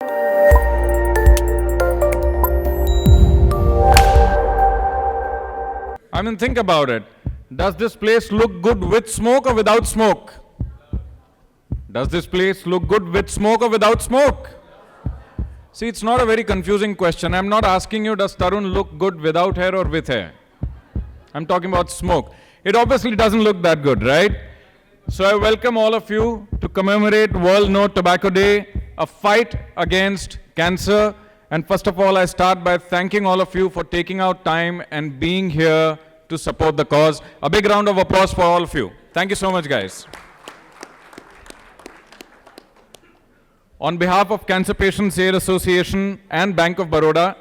I mean, think about it. Does this place look good with smoke or without smoke? Does this place look good with smoke or without smoke? See, it's not a very confusing question. I'm not asking you, does Tarun look good without hair or with hair? I'm talking about smoke. It obviously doesn't look that good, right? So I welcome all of you to commemorate World No Tobacco Day, a fight against cancer. And first of all, I start by thanking all of you for taking out time and being here to support the cause. A big round of applause for all of you. Thank you so much, guys. On behalf of Cancer Patients Aid Association and Bank of Baroda,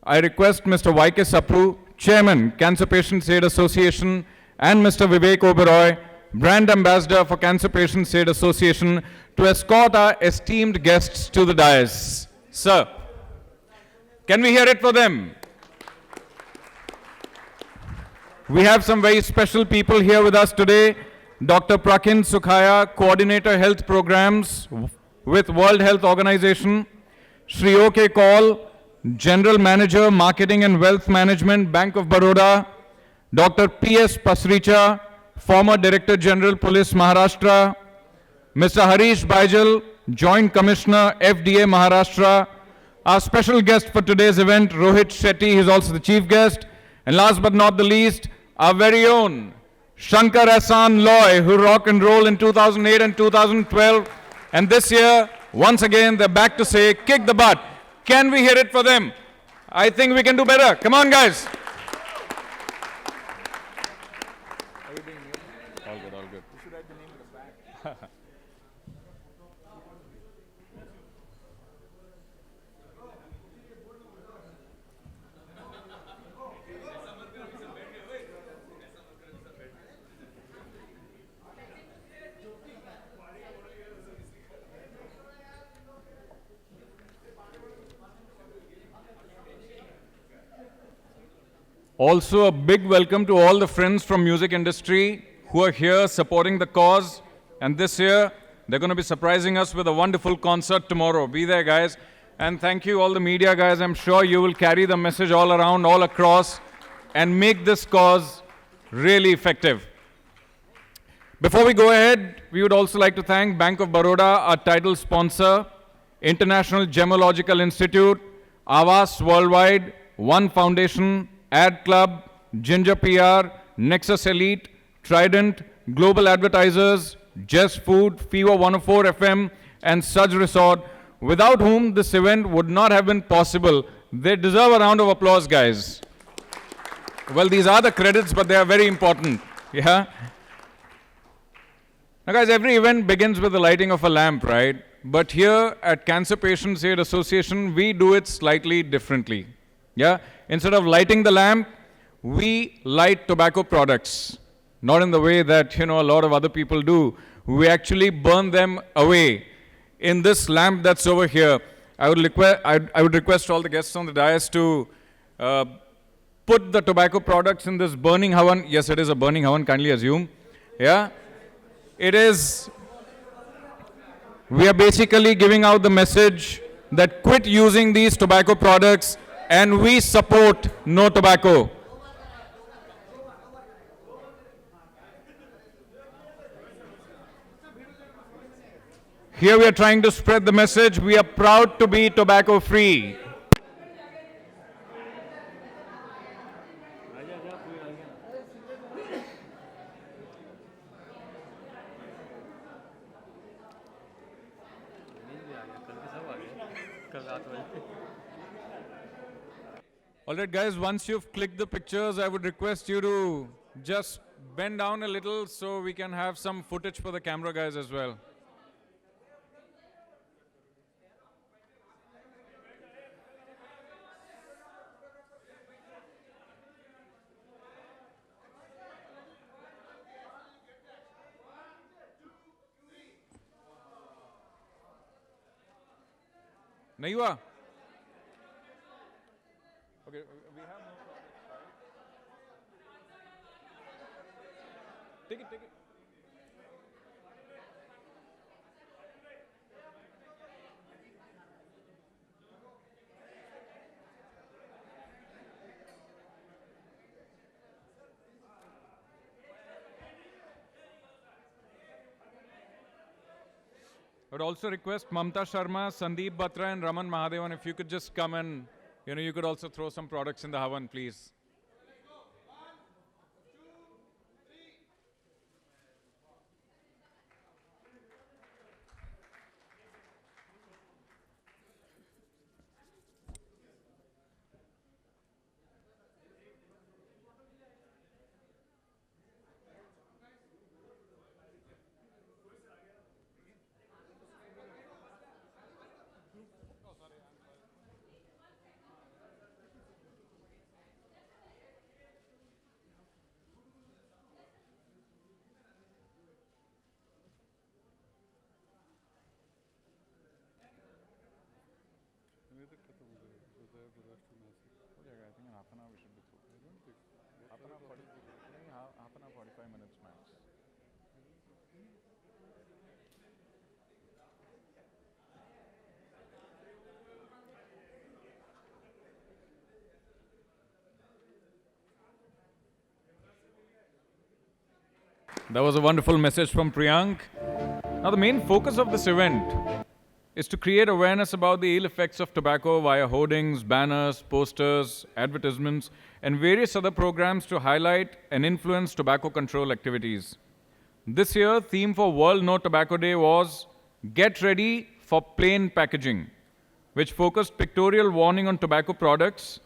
I request Mr. Y.K. Sapru, Chairman, Cancer Patients Aid Association, and Mr. Vivek Oberoi, Brand Ambassador for Cancer Patients Aid Association, to escort our esteemed guests to the dais. Sir, can we hear it for them? We have some very special people here with us today. Dr. Prakin Sukhaya, Coordinator Health Programs with World Health Organization. Shri O.K. Kaul, General Manager, Marketing and Wealth Management, Bank of Baroda. Dr. P.S. Pasricha, former Director General, Police, Maharashtra. Mr. Harish Baijal, Joint Commissioner, FDA, Maharashtra. Our special guest for today's event, Rohit Shetty, he is also the chief guest. And last but not the least, our very own Shankar Ehsaan Loy, who rock and roll in 2008 and 2012. And this year, once again, they're back to say, kick the butt. Can we hear it for them? I think we can do better. Come on, guys. All good, all good. You should write the name in the back. Also, a big welcome to all the friends from music industry who are here supporting the cause. And this year, they're going to be surprising us with a wonderful concert tomorrow. Be there, guys. And thank you, all the media guys. I'm sure you will carry the message all around, all across, and make this cause really effective. Before we go ahead, we would also like to thank Bank of Baroda, our title sponsor, International Gemological Institute, Avas Worldwide, One Foundation, Ad Club, Ginger PR, Nexus Elite, Trident, Global Advertisers, Just Food, Fever 104 FM, and Suj Resort, without whom this event would not have been possible. They deserve a round of applause, guys. Well, these are the credits, but they are very important. Yeah? Now, guys, every event begins with the lighting of a lamp, right? But here at Cancer Patients Aid Association, we do it slightly differently. Yeah? Instead of lighting the lamp, we light tobacco products. Not in the way that, a lot of other people do. We actually burn them away in this lamp that's over here. I would request all the guests on the dais to put the tobacco products in this burning havan. Yes, it is a burning havan, kindly assume. Yeah? It is. We are basically giving out the message that quit using these tobacco products and we support no tobacco. Here we are trying to spread the message, we are proud to be tobacco free. All right, guys, once you've clicked the pictures, I would request you to just bend down a little so we can have some footage for the camera guys as well. नहीं हुआ? Okay, we have no problem. Take it, take it. would also request Mamta Sharma, Sandeep Batra, and Raman Mahadevan if you could just come and, you could also throw some products in the Havan, please. I think in half an hour we should be through. I don't think. Half an hour, 45 minutes max. That was a wonderful message from Priyank. Now, the main focus of this event is to create awareness about the ill effects of tobacco via hoardings, banners, posters, advertisements, and various other programs to highlight and influence tobacco control activities. This year, theme for World No Tobacco Day was Get Ready for Plain Packaging, which focused pictorial warning on tobacco products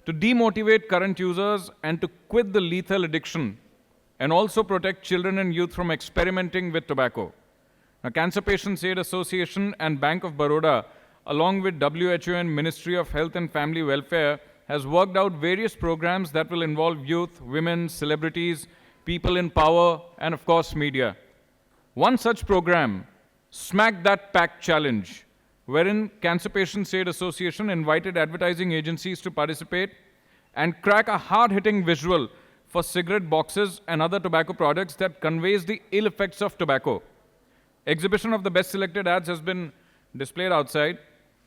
to demotivate current users and to quit the lethal addiction, and also protect children and youth from experimenting with tobacco. Now, Cancer Patients Aid Association and Bank of Baroda, along with WHO and Ministry of Health and Family Welfare, has worked out various programs that will involve youth, women, celebrities, people in power, and of course, media. One such program, Smack That Pack Challenge, wherein Cancer Patients Aid Association invited advertising agencies to participate and crack a hard-hitting visual for cigarette boxes and other tobacco products that conveys the ill effects of tobacco. Exhibition of the best selected ads has been displayed outside,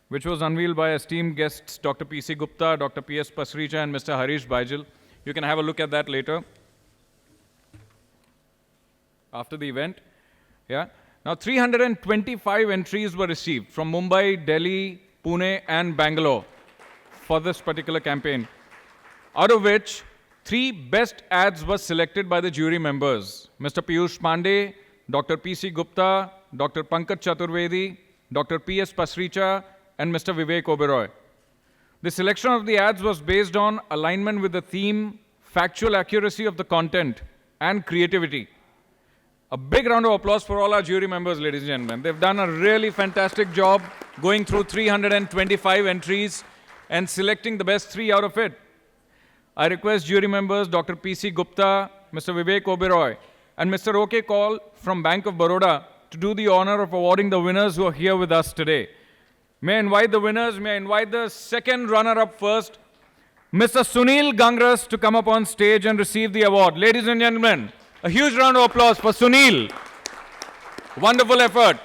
which was unveiled by esteemed guests Dr. P.C. Gupta, Dr. P.S. Pasricha, and Mr. Harish Baijal. You can have a look at that later, after the event. Yeah. Now, 325 entries were received from Mumbai, Delhi, Pune, and Bangalore for this particular campaign, out of which 3 best ads were selected by the jury members, Mr. Piyush Pandey, Dr. P.C. Gupta, Dr. Pankaj Chaturvedi, Dr. P.S. Pasricha, and Mr. Vivek Oberoi. The selection of the ads was based on alignment with the theme, factual accuracy of the content, and creativity. A big round of applause for all our jury members, ladies and gentlemen. They've done a really fantastic job going through 325 entries and selecting the best 3 out of it. I request jury members Dr. P.C. Gupta, Mr. Vivek Oberoi, and Mr. OK Kaul from Bank of Baroda to do the honor of awarding the winners who are here with us today. May I invite the winners, may I invite the second runner-up first, Mr. Sunil Gangras, to come up on stage and receive the award. Ladies and gentlemen, a huge round of applause for Sunil. Wonderful effort.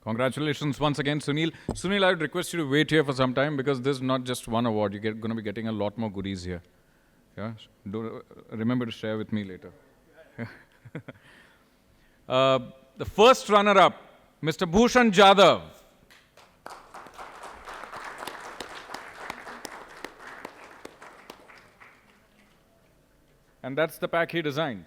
Congratulations once again, Sunil. Sunil, I would request you to wait here for some time because this is not just one award. You're going to be getting a lot more goodies here. Yeah? Remember to share with me later. The first runner-up, Mr. Bhushan Jadhav. And that's the pack he designed.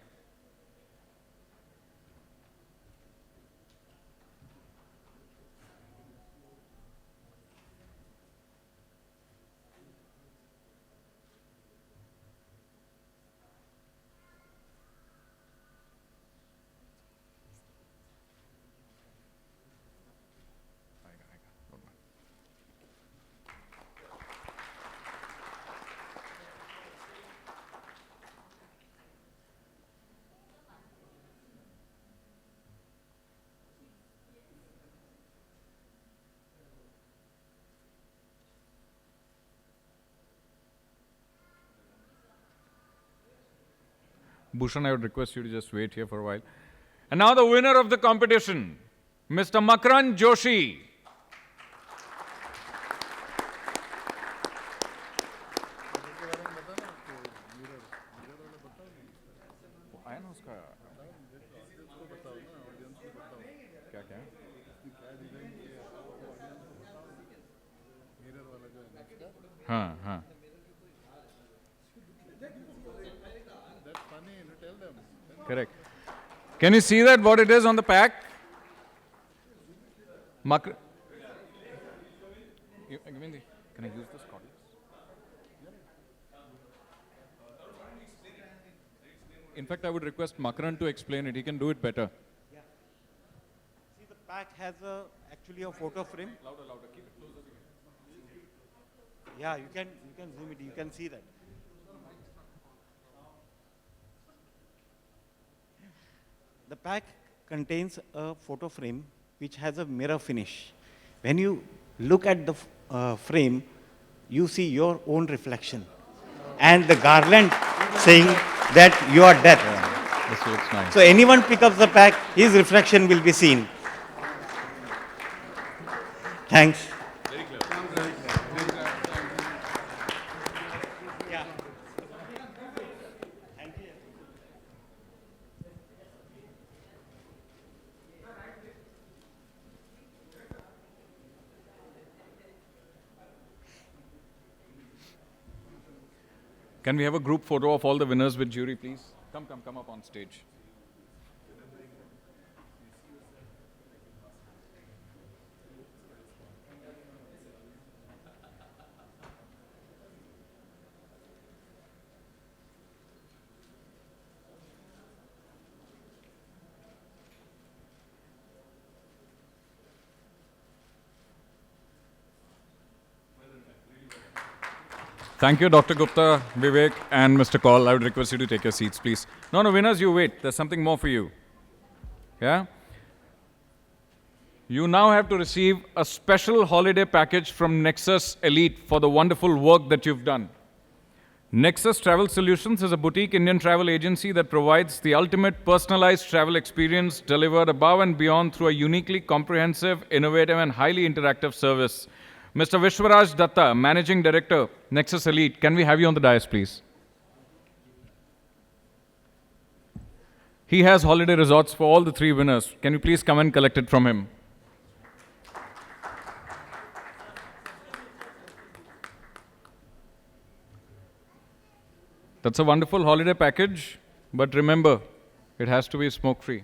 Bhushan, I would request you to just wait here for a while. And now the winner of the competition, Mr. Makran Joshi. हाँ correct. Can you see that what it is on the pack? Can I use this cordless? In fact, I would request Makran to explain it. He can do it better. Yeah. See, the pack has actually a photo frame. Louder. Keep it closer to you. Yeah, you can zoom it. You can see that. The pack contains a photo frame which has a mirror finish. When you look at the frame, you see your own reflection. And the garland saying that you are dead. Yeah, this looks nice. So anyone pick up the pack, his reflection will be seen. Thanks. Very clever. Yeah. Can we have a group photo of all the winners with jury, please? Come up on stage. Thank you, Dr. Gupta, Vivek, and Mr. Kaul. I would request you to take your seats, please. No, winners, you wait. There's something more for you. Yeah? You now have to receive a special holiday package from Nexus Elite for the wonderful work that you've done. Nexus Travel Solutions is a boutique Indian travel agency that provides the ultimate personalized travel experience delivered above and beyond through a uniquely comprehensive, innovative, and highly interactive service. Mr. Vishwaraj Datta, Managing Director, Nexus Elite, can we have you on the dais, please? He has holiday resorts for all the three winners. Can you please come and collect it from him? That's a wonderful holiday package, but remember, it has to be smoke-free.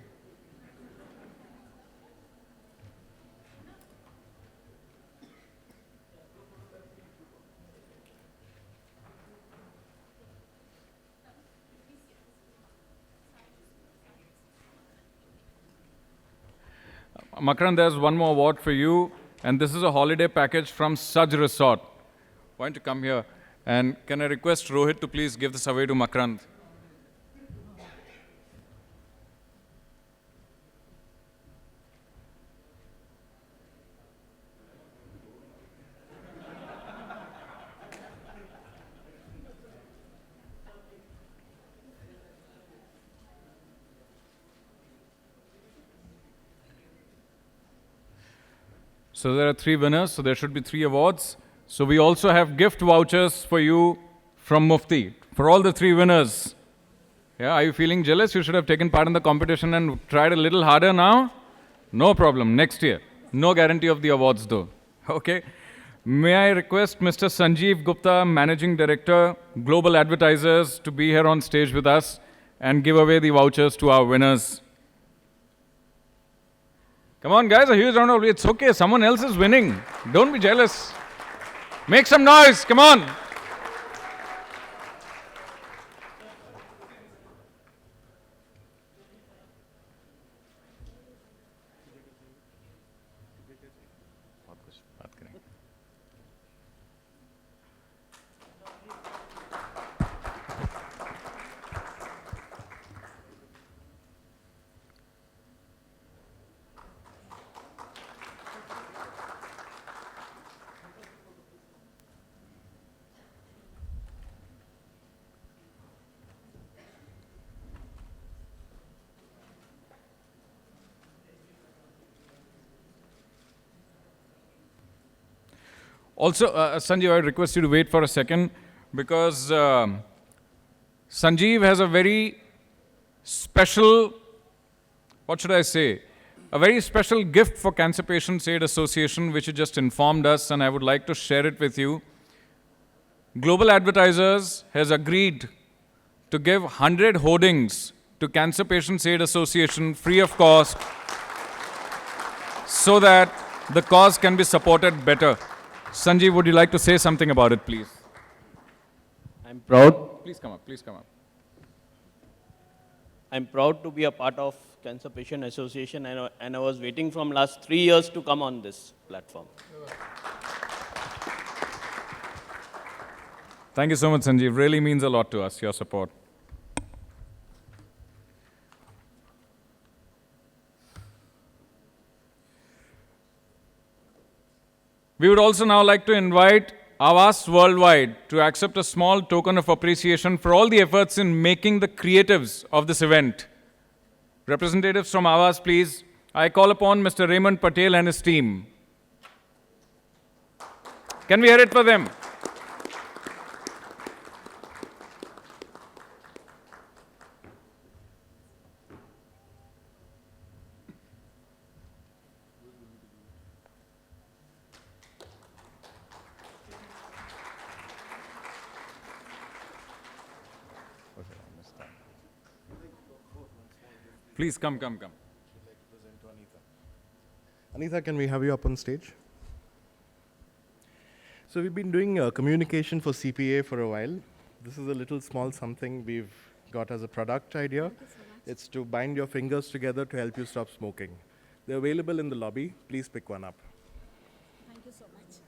Makran, there's one more award for you, and this is a holiday package from Saj Resort. Why don't you come here? And can I request Rohit to please give this away to Makran? So there are three winners, so there should be three awards. So we also have gift vouchers for you from Mufti, for all the three winners. Yeah, are you feeling jealous? You should have taken part in the competition and tried a little harder now. No problem, next year. No guarantee of the awards though. Okay. May I request Mr. Sanjeev Gupta, Managing Director, Global Advertisers, to be here on stage with us and give away the vouchers to our winners. Come on, guys, a huge round of applause. It's okay, someone else is winning. Don't be jealous. Make some noise, come on. Also, Sanjeev, I request you to wait for a second because Sanjeev has a very special, what should I say, a very special gift for Cancer Patients Aid Association, which he just informed us, and I would like to share it with you. Global Advertisers has agreed to give 100 hoardings to Cancer Patients Aid Association free of cost so that the cause can be supported better. Sanjeev, would you like to say something about it, please? I'm proud. Please come up, please come up. I'm proud to be a part of Cancer Patient Association, and I was waiting from last 3 years to come on this platform. Thank you so much, Sanjeev. Really means a lot to us, your support. We would also now like to invite Avas Worldwide to accept a small token of appreciation for all the efforts in making the creatives of this event. Representatives from Avas, please. I call upon Mr. Raymond Patel and his team. Can we hear it for them? Please come. Anita, can we have you up on stage? So we've been doing communication for CPAA for a while. This is a little small something we've got as a product idea. It's to bind your fingers together to help you stop smoking. They're available in the lobby. Please pick one up. Thank you so much.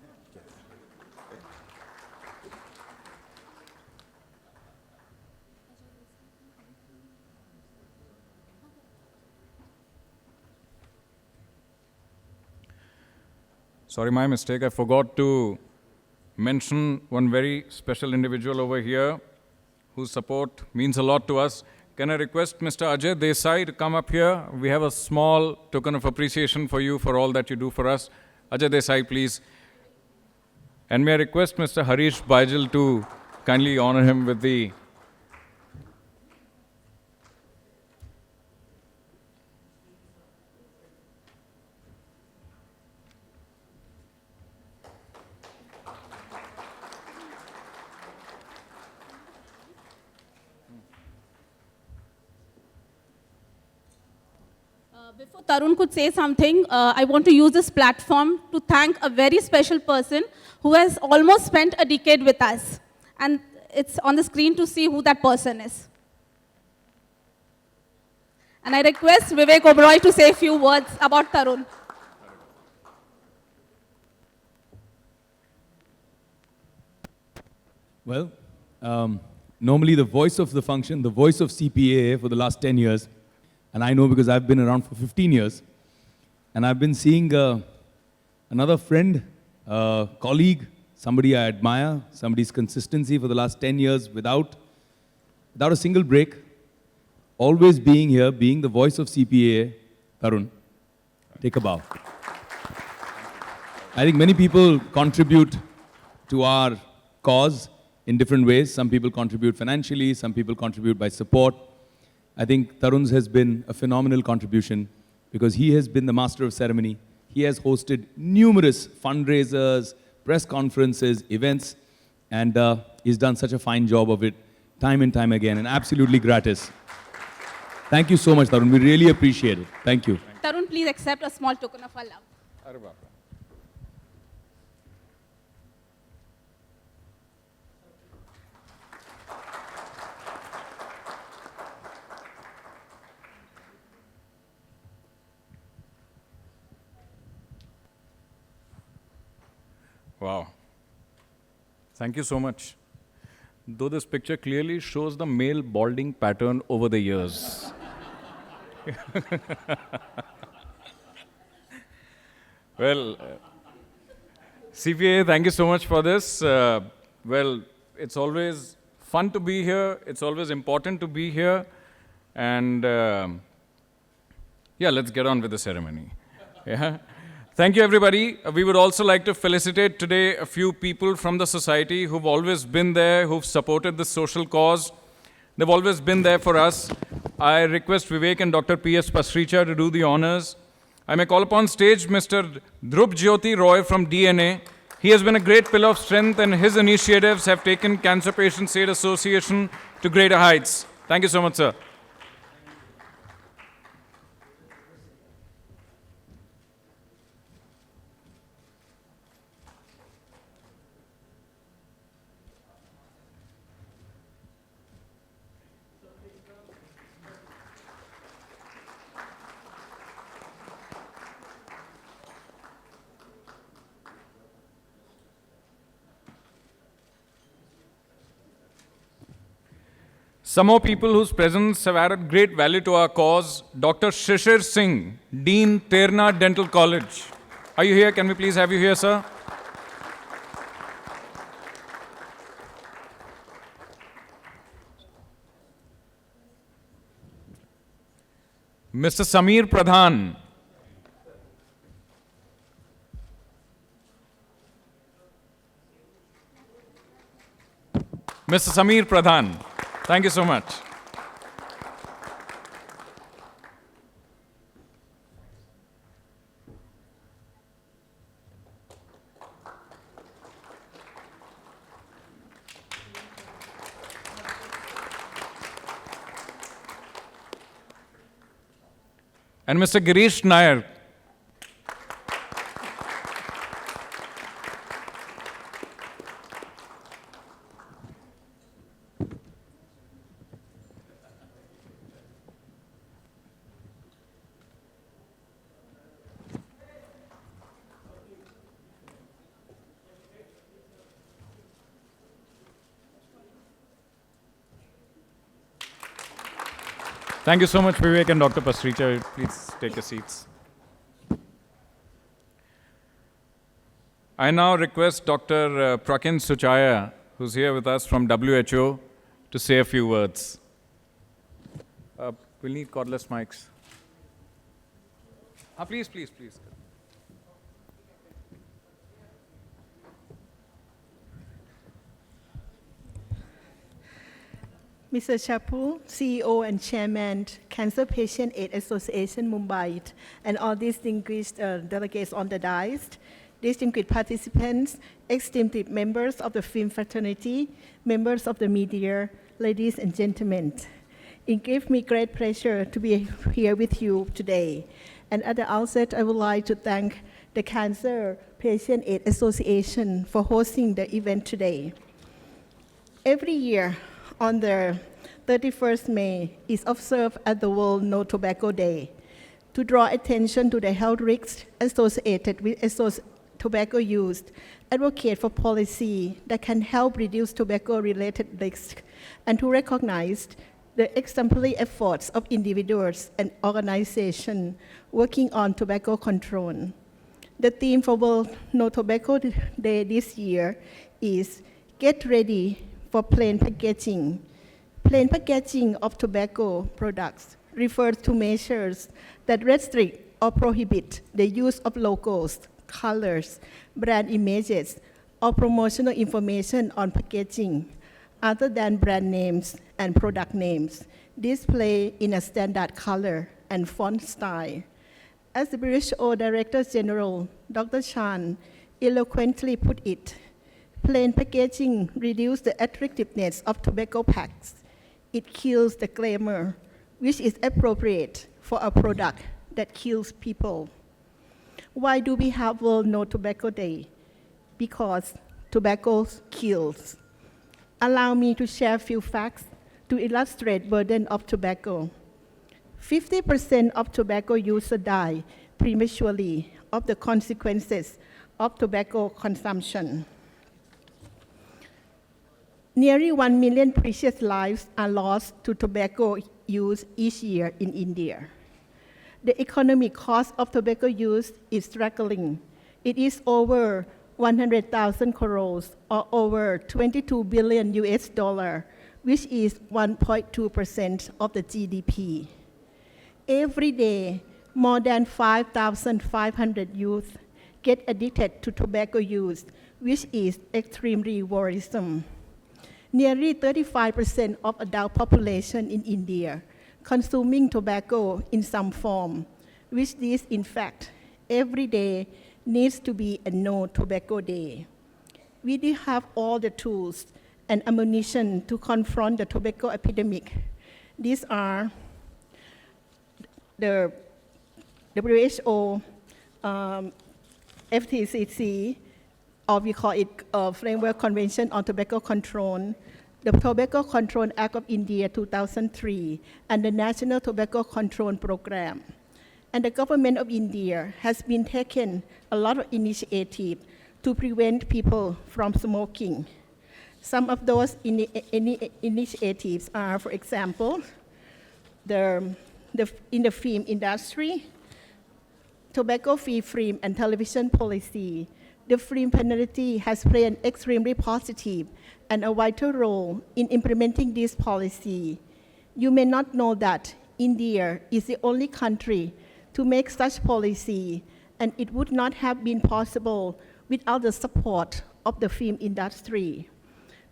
Sorry, my mistake. I forgot to mention one very special individual over here whose support means a lot to us. Can I request Mr. Ajay Desai to come up here? We have a small token of appreciation for you for all that you do for us. Ajay Desai, please. And may I request Mr. Harish Baijal to kindly honor him with the... Before Tarun could say something, I want to use this platform to thank a very special person who has almost spent a decade with us. And it's on the screen to see who that person is. And I request Vivek Oberoi to say a few words about Tarun. Well, normally the voice of the function, the voice of CPAA for the last 10 years, and I know because I've been around for 15 years, and I've been seeing another friend, colleague, somebody I admire, somebody's consistency for the last 10 years without a single break, always being here, being the voice of CPAA. Tarun, take a bow. I think many people contribute to our cause in different ways. Some people contribute financially, some people contribute by support. I think Tarun's has been a phenomenal contribution because he has been the master of ceremony. He has hosted numerous fundraisers, press conferences, events, and he's done such a fine job of it time and time again, and absolutely gratis. Thank you so much, Tarun. We really appreciate it. Thank you. Tarun, please accept a small token of our love. Wow. Thank you so much. Though this picture clearly shows the male balding pattern over the years. Well, CPA, thank you so much for this. Well, it's always fun to be here. It's always important to be here. And yeah, let's get on with the ceremony. Yeah. Thank you, everybody. We would also like to felicitate today a few people from the society who've always been there, who've supported this social cause. They've always been there for us. I request Vivek and Dr. P.S. Pasricha to do the honors. I may call upon stage Mr. Dhruv Jyoti Roy from DNA. He has been a great pillar of strength, and his initiatives have taken Cancer Patients Aid Association to greater heights. Thank you so much, sir. Some more people whose presence have added great value to our cause. Dr. Shishir Singh, Dean, Terna Dental College. Are you here? Can we please have you here, sir? Mr. Samir Pradhan. Mr. Samir Pradhan. Thank you so much. And Mr. Girish Nair. Thank you so much, Vivek and Dr. Pasricha. Please take your seats. I now request Dr. Prakin Suchaya, who's here with us from WHO, to say a few words. We'll need cordless mics. Please. Mr. Chapu, CEO and Chairman, Cancer Patient Aid Association, Mumbai, and all distinguished delegates on the dais, distinguished participants, esteemed members of the film fraternity, members of the media, ladies and gentlemen. It gives me great pleasure to be here with you today. And at the outset, I would like to thank the Cancer Patient Aid Association for hosting the event today. Every year, on the 31st May is observed as the World No Tobacco Day to draw attention to the health risks associated with tobacco use, advocate for policy that can help reduce tobacco-related risks, and to recognize the exemplary efforts of individuals and organizations working on tobacco control. The theme for World No Tobacco Day this year is Get Ready for Plain Packaging. Plain packaging of tobacco products refers to measures that restrict or prohibit the use of logos, colors, brand images, or promotional information on packaging other than brand names and product names, displayed in a standard color and font style. As the WHO Director General, Dr. Chan, eloquently put it, plain packaging reduces the attractiveness of tobacco packs. It kills the glamour, which is appropriate for a product that kills people. Why do we have World No Tobacco Day? Because tobacco kills. Allow me to share a few facts to illustrate burden of tobacco. 50% of tobacco users die prematurely of the consequences of tobacco consumption. Nearly 1 million precious lives are lost to tobacco use each year in India. The economic cost of tobacco use is struggling. It is over 100,000 crores or over 22 billion US dollar, which is 1.2% of the GDP. Every day, more than 5,500 youth get addicted to tobacco use, which is extremely worrisome. Nearly 35% of adult population in India consuming tobacco in some form, which is in fact every day needs to be a no tobacco day. We do have all the tools and ammunition to confront the tobacco epidemic. These are the WHO, FTCC, or we call it Framework Convention on Tobacco Control, the Tobacco Control Act of India 2003, and the National Tobacco Control Program. And the government of India has been taking a lot of initiative to prevent people from smoking. Some of those initiatives are, for example, in the film industry, tobacco-free film and television policy. The film penalty has played an extremely positive and a vital role in implementing this policy. You may not know that India is the only country to make such policy, and it would not have been possible without the support of the film industry.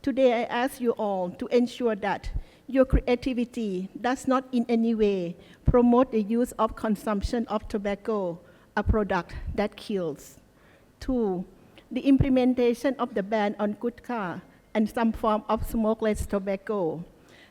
Today, I ask you all to ensure that your creativity does not in any way promote the use of consumption of tobacco, a product that kills. 2, the implementation of the ban on gutkha and some form of smokeless tobacco.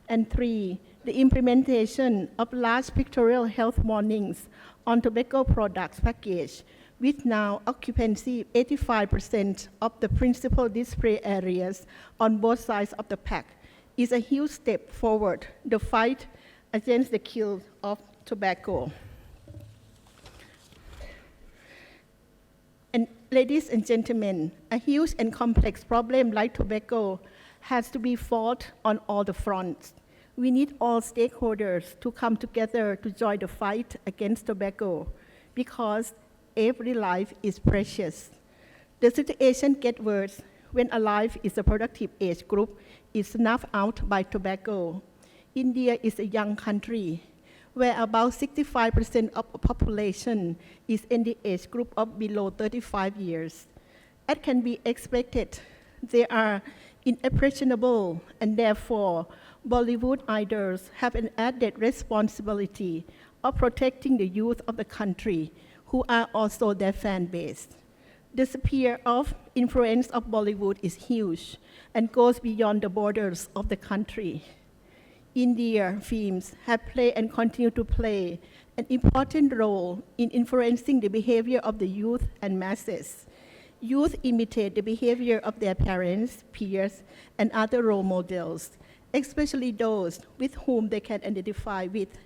And 3, the implementation of large pictorial health warnings on tobacco products package, with now occupancy 85% of the principal display areas on both sides of the pack, is a huge step forward the fight against the kill of tobacco. And ladies and gentlemen, a huge and complex problem like tobacco has to be fought on all the fronts. We need all stakeholders to come together to join the fight against tobacco, because every life is precious. The situation gets worse when a life is a productive age group is snuffed out by tobacco. India is a young country where about 65% of the population is in the age group of below 35 years. As can be expected, they are impressionable, and therefore Bollywood idols have an added responsibility of protecting the youth of the country, who are also their fan base. The sphere of influence of Bollywood is huge and goes beyond the borders of the country. India films have played and continue to play an important role in influencing the behavior of the youth and masses. Youth imitate the behavior of their parents, peers, and other role models, especially those with whom they can identify with.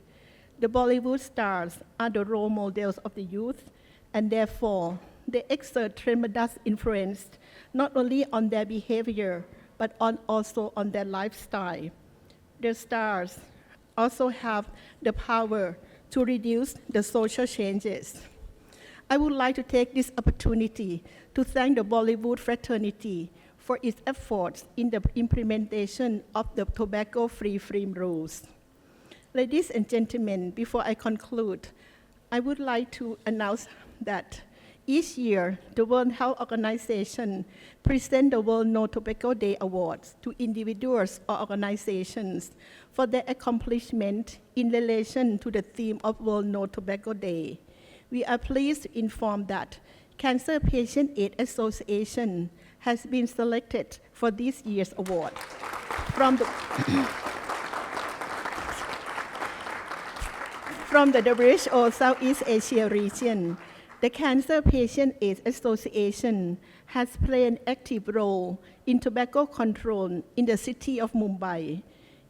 The Bollywood stars are the role models of the youth, and therefore they exert tremendous influence not only on their behavior, but also on their lifestyle. The stars also have the power to reduce the social changes. I would like to take this opportunity to thank the Bollywood fraternity for its efforts in the implementation of the tobacco-free film rules. Ladies and gentlemen, before I conclude, I would like to announce that each year, the World Health Organization presents the World No Tobacco Day Awards to individuals or organizations for their accomplishment in relation to the theme of World No Tobacco Day. We are pleased to inform that Cancer Patient Aid Association has been selected for this year's award. From the WHO Southeast Asia region, the Cancer Patient Aid Association has played an active role in tobacco control in the city of Mumbai.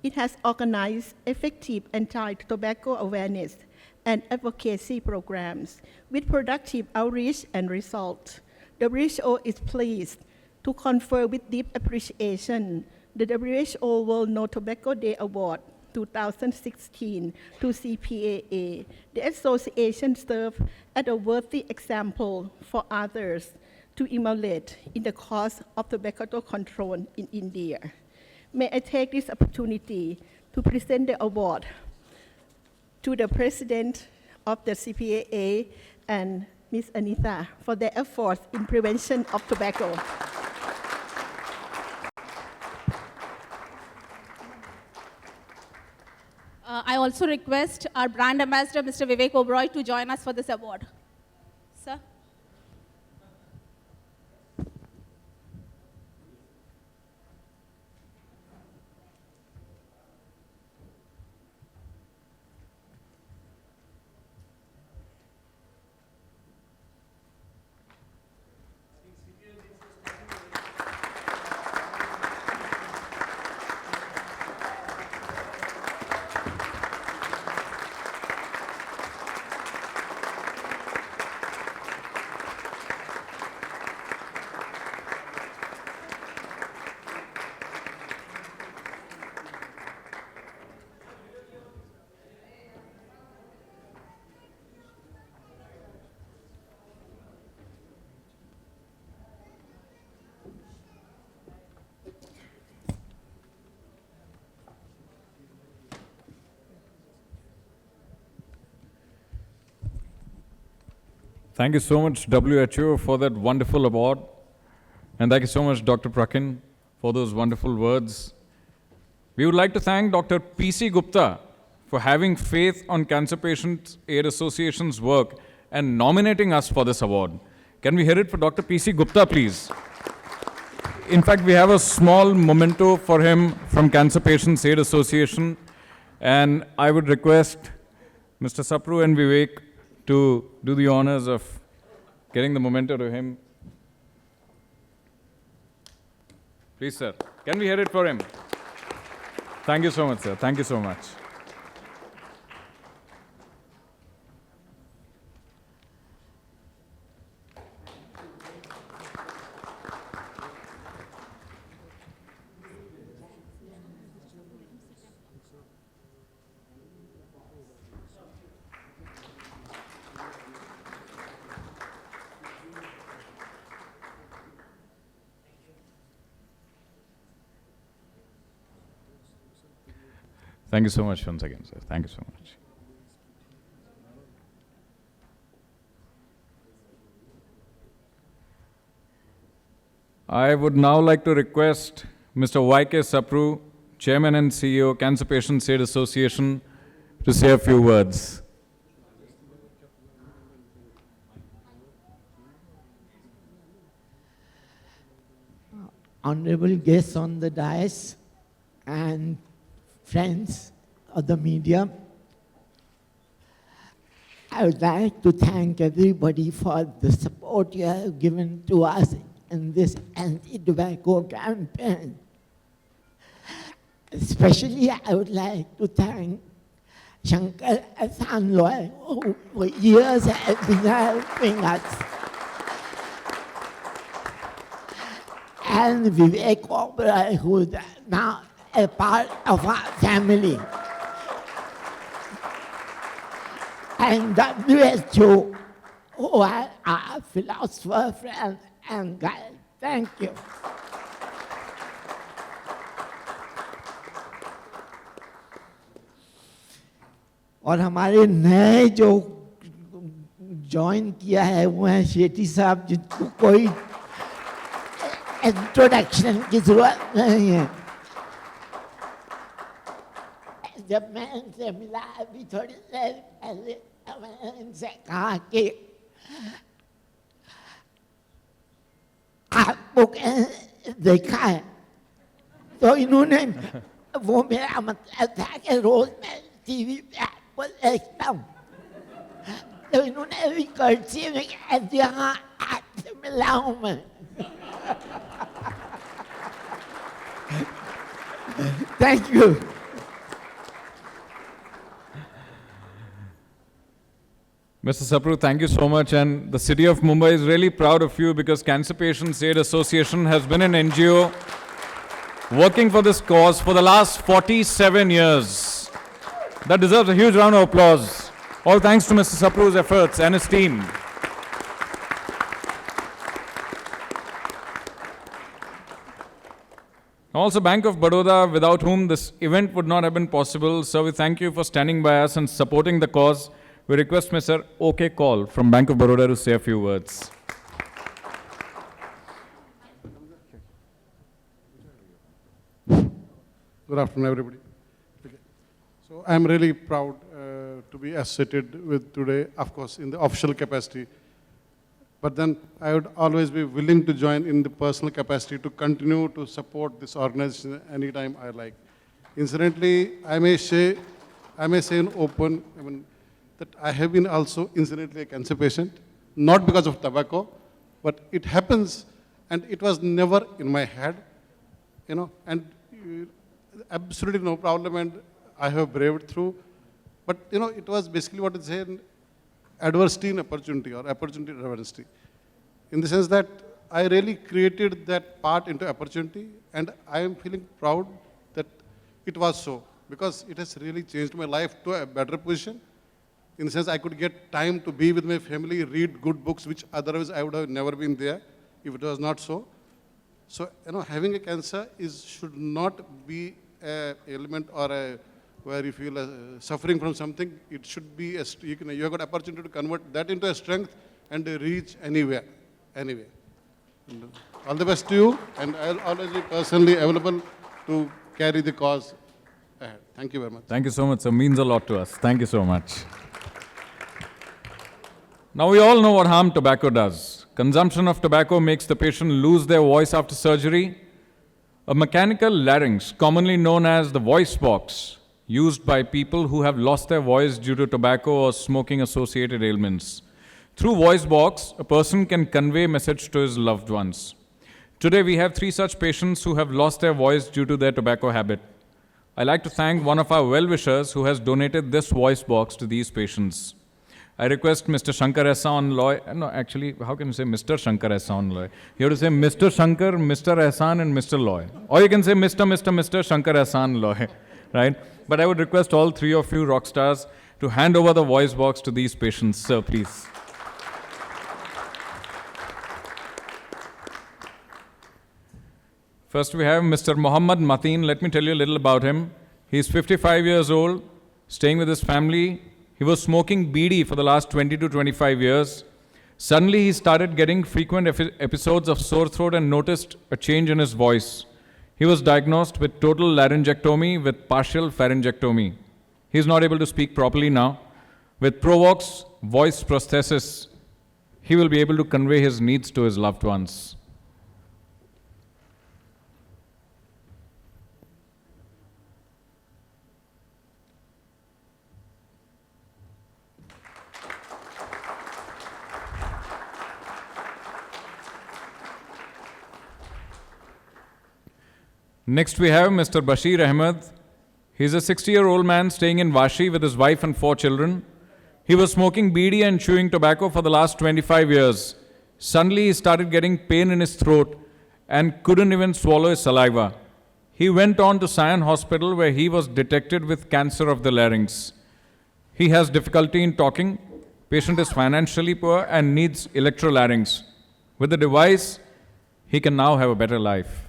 It has organized effective anti-tobacco awareness and advocacy programs with productive outreach and results. The WHO is pleased to confer with deep appreciation the WHO World No Tobacco Day Award 2016 to CPAA. The association serves as a worthy example for others to emulate in the cause of tobacco control in India. May I take this opportunity to present the award to the President of the CPAA and Ms. Anita, for their efforts in prevention of tobacco. I also request our brand ambassador, Mr. Vivek Oberoi, to join us for this award. Sir. Thank you so much, WHO, for that wonderful award. And thank you so much, Dr. Prakin, for those wonderful words. We would like to thank Dr. P.C. Gupta for having faith on Cancer Patients Aid Association's work and nominating us for this award. Can we hear it for Dr. P.C. Gupta, please? In fact, we have a small memento for him from Cancer Patients Aid Association. And I would request Mr. Sapru and Vivek to do the honors of getting the memento to him. Please, sir. Can we hear it for him? Thank you so much, sir. Thank you so much. Thank you so much once again, sir. Thank you so much. I would now like to request Mr. Y.K. Sapru, Chairman and CEO, Cancer Patients Aid Association, to say a few words. Honorable guests on the dais and friends of the media, I would like to thank everybody for the support you have given to us in this anti-tobacco campaign. Especially, I would like to thank Shankar and Ehsaan, who for years have been helping us, and Vivek Oberoi, who is now a part of our family, and WHO, who are our philosopher, friend, and guide. Thank you. और हमारे नए जो join किया है वो हैं शेट्टी साहब, जिनको कोई इंट्रोडक्शन की जरूरत नहीं है। जब मैं इनसे मिला अभी थोड़ी देर पहले, मैंने इनसे कहा कि आपको देखा है, तो इन्होंने, वो मेरा मतलब था कि रोज मैं टीवी पे आपको देखता हूँ, तो इन्होंने अभी कर्सी में कह दिया हाँ आपसे मिला हूँ मैं। Thank you. Mr. Sapru, thank you so much. And the city of Mumbai is really proud of you because Cancer Patients Aid Association has been an NGO working for this cause for the last 47 years. That deserves a huge round of applause. All thanks to Mr. Sapru's efforts and his team. Also, Bank of Baroda, without whom this event would not have been possible. So we thank you for standing by us and supporting the cause. We request Mr. OK Call from Bank of Baroda to say a few words. Good afternoon, everybody. Okay. So I'm really proud to be associated with today, of course, in the official capacity. But then I would always be willing to join in the personal capacity to continue to support this organization anytime I like. Incidentally, I may say in open, that I have been also incidentally a cancer patient, not because of tobacco, but it happens, and it was never in my head, and absolutely no problem, and I have braved through. But it was basically what is said, adversity in opportunity, or opportunity in adversity. In the sense that I really created that part into opportunity, and I am feeling proud that it was so, because it has really changed my life to a better position. In the sense I could get time to be with my family, read good books, which otherwise I would have never been there if it was not so. So, having a cancer should not be an element or where you feel suffering from something. It should be, you have got opportunity to convert that into a strength and reach anywhere. And all the best to you, and I'll always be personally available to carry the cause ahead. Thank you very much. Thank you so much, sir. Means a lot to us. Thank you so much. Now we all know what harm tobacco does. Consumption of tobacco makes the patient lose their voice after surgery. A mechanical larynx, commonly known as the voice box, used by people who have lost their voice due to tobacco or smoking-associated ailments. Through voice box, a person can convey message to his loved ones. Today we have 3 such patients who have lost their voice due to their tobacco habit. I'd like to thank one of our well-wishers who has donated this voice box to these patients. I request Mr. Shankar Ehsaan Loy. No, actually, how can you say Mr. Shankar Ehsaan Loy? You have to say Mr. Shankar, Mr. Ehsaan, and Mr. Loy. Or you can say Mr. Shankar Ehsaan Loy, right? But I would request all 3 of you rock stars to hand over the voice box to these patients. Sir, please. First, we have Mr. Mohammad Mateen. Let me tell you a little about him. He's 55 years old, staying with his family. He was smoking BD for the last 20 to 25 years. Suddenly, he started getting frequent episodes of sore throat and noticed a change in his voice. He was diagnosed with total laryngectomy with partial pharyngectomy. He's not able to speak properly now. With Provox voice prosthesis, he will be able to convey his needs to his loved ones. Next we have Mr. Bashir Ahmed. He's a 60-year-old man staying in Vashi with his wife and 4 children. He was smoking BD and chewing tobacco for the last 25 years. Suddenly he started getting pain in his throat and couldn't even swallow his saliva. He went on to Sion Hospital where he was detected with cancer of the larynx. He has difficulty in talking. Patient is financially poor and needs electrolarynx. With the device, he can now have a better life.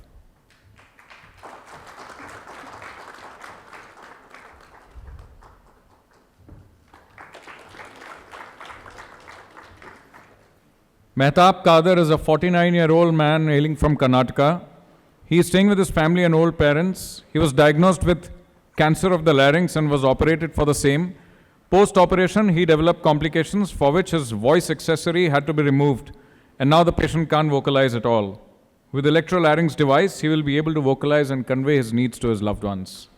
Mehtab Kader is a 49-year-old man hailing from Karnataka. He is staying with his family and old parents. He was diagnosed with cancer of the larynx and was operated for the same. Post-operation, he developed complications for which his voice accessory had to be removed, and now the patient can't vocalize at all. With electrolarynx device, he will be able to vocalize and convey his needs to his loved ones.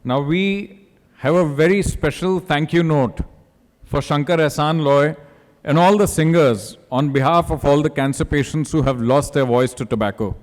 Now we have a very special thank you note for Shankar Ehsaan Loy and all the singers on behalf of all the cancer patients who have lost their voice to tobacco.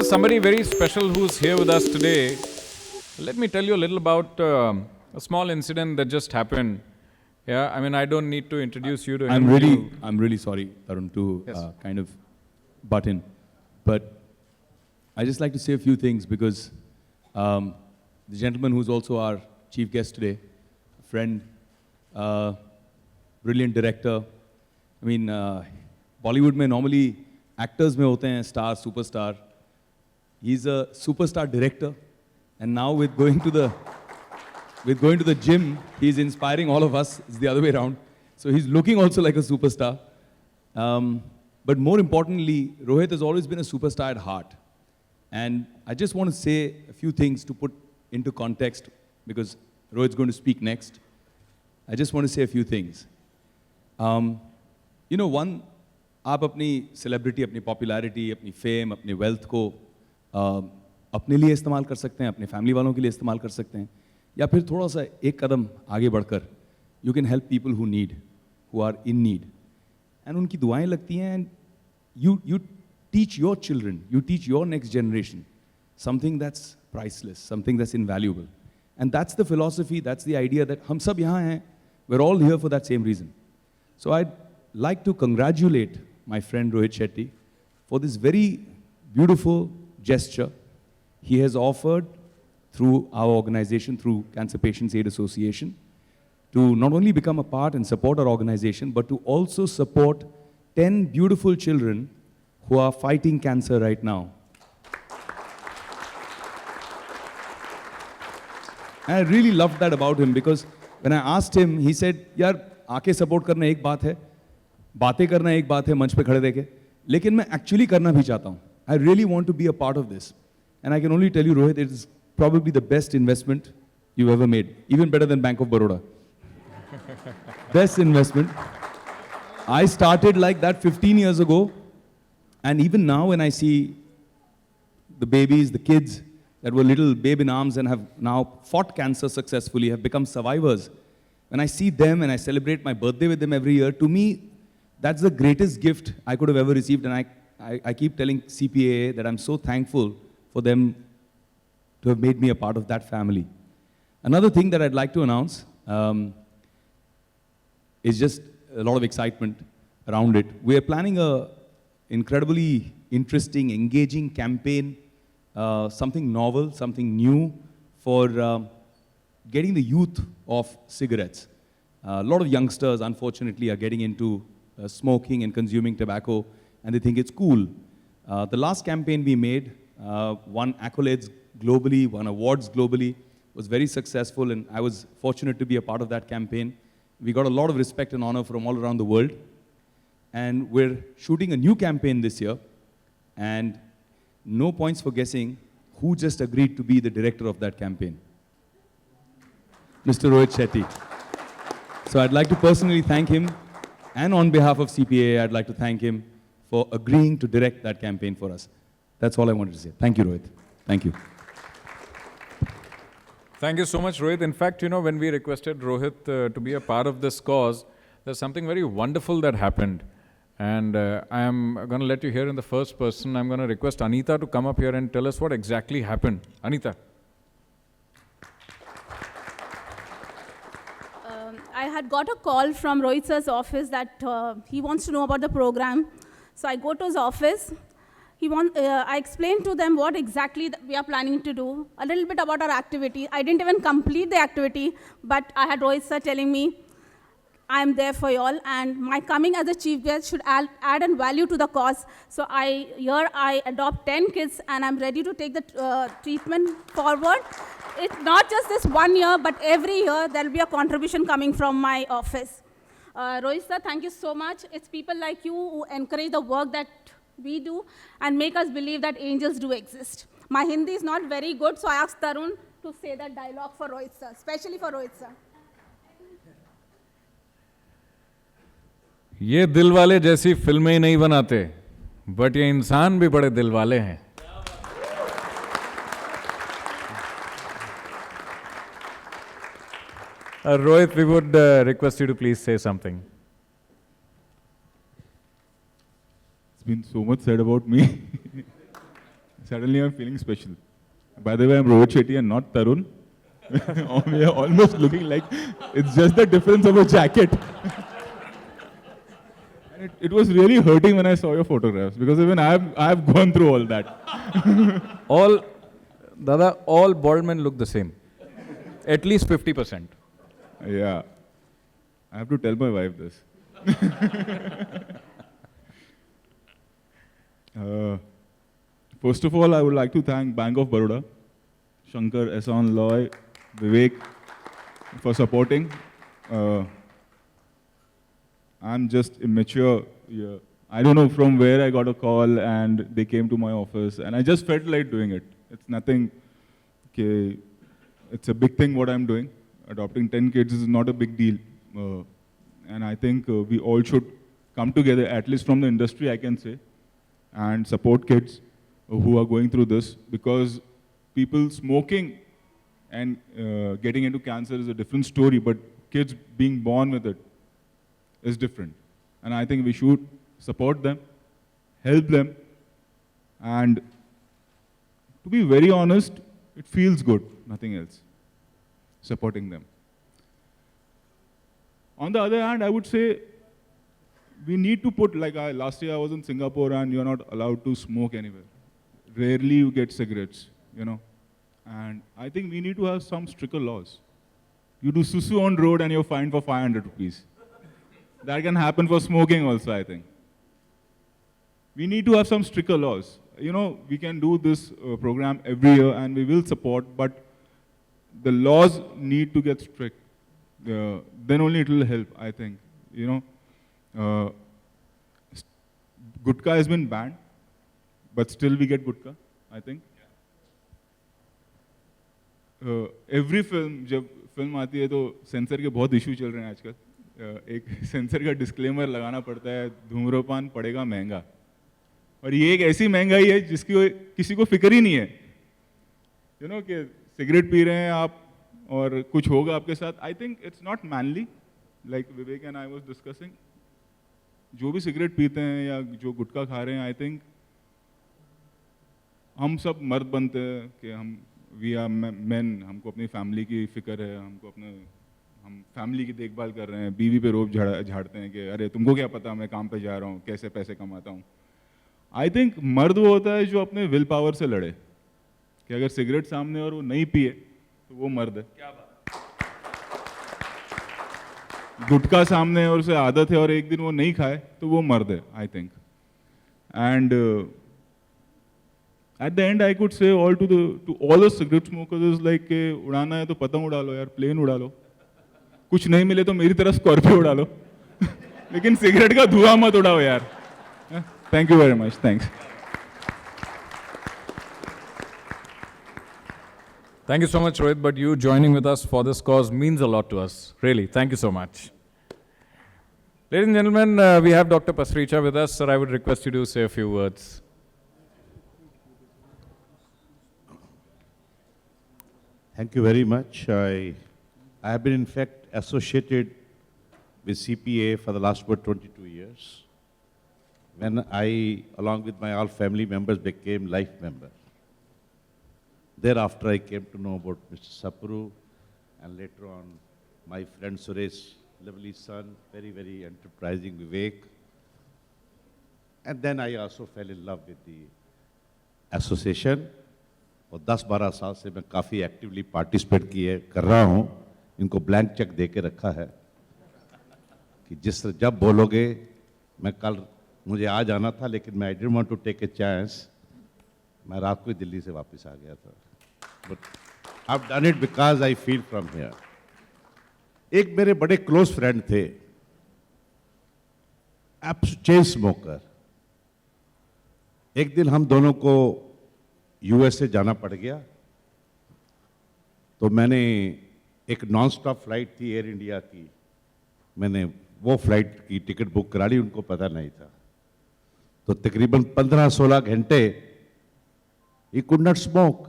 there's somebody very special who's here with us today. Let me tell you a little about a small incident that just happened. Yeah, I mean, I don't need to introduce you to him. I'm really sorry, Tarun, to kind of butt in. But I just like to say a few things because the gentleman who's also our chief guest today, a friend, brilliant director. I mean, Bollywood mein normally actors mein hote hain, star, superstar. He's a superstar director. And now with going to the gym, he's inspiring all of us. It's the other way around. So he's looking also like a superstar. But more importantly, Rohit has always been a superstar at heart. And I just want to say a few things to put into context because Rohit's going to speak next. I just want to say a few things. You know, one, आप अपनी celebrity, अपनी popularity, अपनी fame, अपनी wealth को अपने लिए इस्तेमाल कर सकते हैं, अपने family वालों के लिए इस्तेमाल कर सकते हैं, या फिर थोड़ा सा एक कदम आगे बढ़कर you can help people who need, who are in need. And उनकी दुआएं लगती हैं and you teach your children, you teach your next generation something that's priceless, something that's invaluable. And that's the philosophy, that's the idea that हम सब यहाँ हैं, we're all here for that same reason. So I'd like to congratulate my friend Rohit Shetty for this very beautiful gesture he has offered through our organization, through Cancer Patients Aid Association, to not only become a part and support our organization, but to also support 10 beautiful children who are fighting cancer right now. And I really loved that about him because when I asked him, he said, यार आके support करना एक बात है, बातें करना एक बात है मंच पे खड़े रह के, लेकिन मैं actually करना भी चाहता हूँ. I really want to be a part of this. And I can only tell you, Rohit, it is probably the best investment you've ever made, even better than Bank of Baroda. Best investment. I started like that 15 years ago, and even now when I see the babies, the kids that were little babe in arms and have now fought cancer successfully, have become survivors, when I see them and I celebrate my birthday with them every year, to me, that's the greatest gift I could have ever received. And I keep telling CPAA that I'm so thankful for them to have made me a part of that family. Another thing that I'd like to announce is just a lot of excitement around it. We are planning a incredibly interesting, engaging campaign, something novel, something new for getting the youth off cigarettes. A lot of youngsters, unfortunately, are getting into smoking and consuming tobacco, and they think it's cool. The last campaign we made won accolades globally, won awards globally, was very successful, and I was fortunate to be a part of that campaign. We got a lot of respect and honor from all around the world. And we're shooting a new campaign this year, and no points for guessing who just agreed to be the director of that campaign. Mr. Rohit Shetty. So I'd like to personally thank him, and on behalf of CPAA, I'd like to thank him for agreeing to direct that campaign for us. That's all I wanted to say. Thank you, Rohit. Thank you. Thank you so much, Rohit. In fact, you know, when we requested Rohit to be a part of this cause, there's something very wonderful that happened. And I am going to let you hear in the first person. I'm going to request Anita to come up here and tell us what exactly happened. Anita. I had got a call from Rohit sir's office that he wants to know about the program. So I go to his office. I explained to them what exactly we are planning to do, a little bit about our activity. I didn't even complete the activity, but I had Rohit sir telling me, I'm there for you all, and my coming as a chief guest should add and value to the cause. So here I adopt 10 kids, and I'm ready to take the treatment forward. It's not just this 1 year, but every year there will be a contribution coming from my office. Rohit sir, thank you so much. It's people like you who encourage the work that we do and make us believe that angels do exist. My Hindi is not very good, so I asked Tarun to say that dialogue for Rohit sir, especially for Rohit sir. ये दिल वाले जैसी फिल्में ही नहीं बनाते, but ये इंसान भी बड़े दिल वाले हैं. Rohit, we would request you to please say something. Been so much said about me. Suddenly I'm feeling special. By the way, I'm Rohit Shetty and not Tarun. We are almost looking like it's just the difference of a jacket. And it was really hurting when I saw your photographs because even I've gone through all that. all bald men look the same. At least 50%. Yeah. I have to tell my wife this. First of all, I would like to thank Bank of Baroda, Shankar, Ehsaan, Loy, Vivek for supporting. I'm just immature. Yeah. I don't know from where I got a call and they came to my office and I just felt like doing it. It's nothing, okay, it's a big thing what I'm doing. Adopting 10 kids is not a big deal. And I think we all should come together, at least from the industry I can say, and support kids who are going through this because people smoking and getting into cancer is a different story, but kids being born with it is different. And I think we should support them, help them, and to be very honest, it feels good, nothing else, supporting them. On the other hand, I would say we need to put, like last year I was in Singapore and you're not allowed to smoke anywhere. Rarely you get cigarettes, you know. And I think we need to have some stricter laws. You do susu on road and you're fined for 500 rupees. That can happen for smoking also, I think. We need to have some stricter laws. You know, we can do this program every year and we will support, but the laws need to get strict. Then only it will help, I think. You know, gutka has been banned, but still we get gutka, I think. Every film, जब film आती है तो sensor के बहुत issue चल रहे हैं आजकल. एक सेंसर का डिस्क्लेमर लगाना पड़ता है, धूम्रपान पड़ेगा महंगा. और ये एक ऐसी महंगाई है जिसकी किसी को फिक्र ही नहीं है. You know कि सिगरेट पी रहे हैं आप और कुछ होगा आपके साथ. I think it's not manly, like Vivek and I was discussing. जो भी सिगरेट पीते हैं या जो गुटखा खा रहे हैं, I think हम सब मर्द बनते हैं कि हम we are men, हमको अपनी फैमिली की फिक्र है, हम फैमिली की देखभाल कर रहे हैं, बीवी पे रोब झाड़ते हैं कि अरे तुमको क्या पता मैं काम पे जा रहा हूँ, कैसे पैसे कमाता हूँ. आई थिंक मर्द वो होता है जो अपने विल पावर से लड़े कि अगर सिगरेट सामने और वो नहीं पिए तो वो मर्द है. क्या बात. गुटखा सामने है और उसे आदत है और एक दिन वो नहीं खाए तो वो मर्द है, I think. And at the end I could say to all the cigarette smokers is like कि उड़ाना है तो पतंग उड़ा लो यार, प्लेन उड़ा लो, कुछ नहीं मिले तो मेरी तरह स्कॉर्पियो उड़ा लो. लेकिन सिगरेट का धुआं मत उड़ाओ यार. Thank you very much. Thanks. Thank you so much, Rohit, but you joining with us for this cause means a lot to us. Really, thank you so much. Ladies and gentlemen, we have Dr. Pasricha with us. Sir, I would request you to say a few words. Thank you very much. I have been, in fact, associated with CPAA for the last about 22 years. When I, along with my all family members, became life member. Thereafter, I came to know about Mr. Sapru, and later on, my friend Suresh, lovely son, very, very enterprising Vivek. And then I also fell in love with the association. और 10-12 साल से मैं काफ़ी actively participate कर रहा हूँ. इनको blank cheque दे के रखा है कि जब बोलोगे. मैं कल मुझे आ जाना था लेकिन मैं I didn't want to take a chance. मैं रात को ही दिल्ली से वापस आ गया था. But I have done it because I feel from here. एक मेरे बड़े क्लोज फ्रेंड थे, चेन स्मोकर. एक दिन हम दोनों को यूएसए जाना पड़ गया तो मैंने एक नॉन स्टॉप फ्लाइट थी एयर इंडिया की, मैंने वो फ्लाइट की टिकट बुक करा ली. उनको पता नहीं था. तो तकरीबन 15-16 घंटे he could not smoke.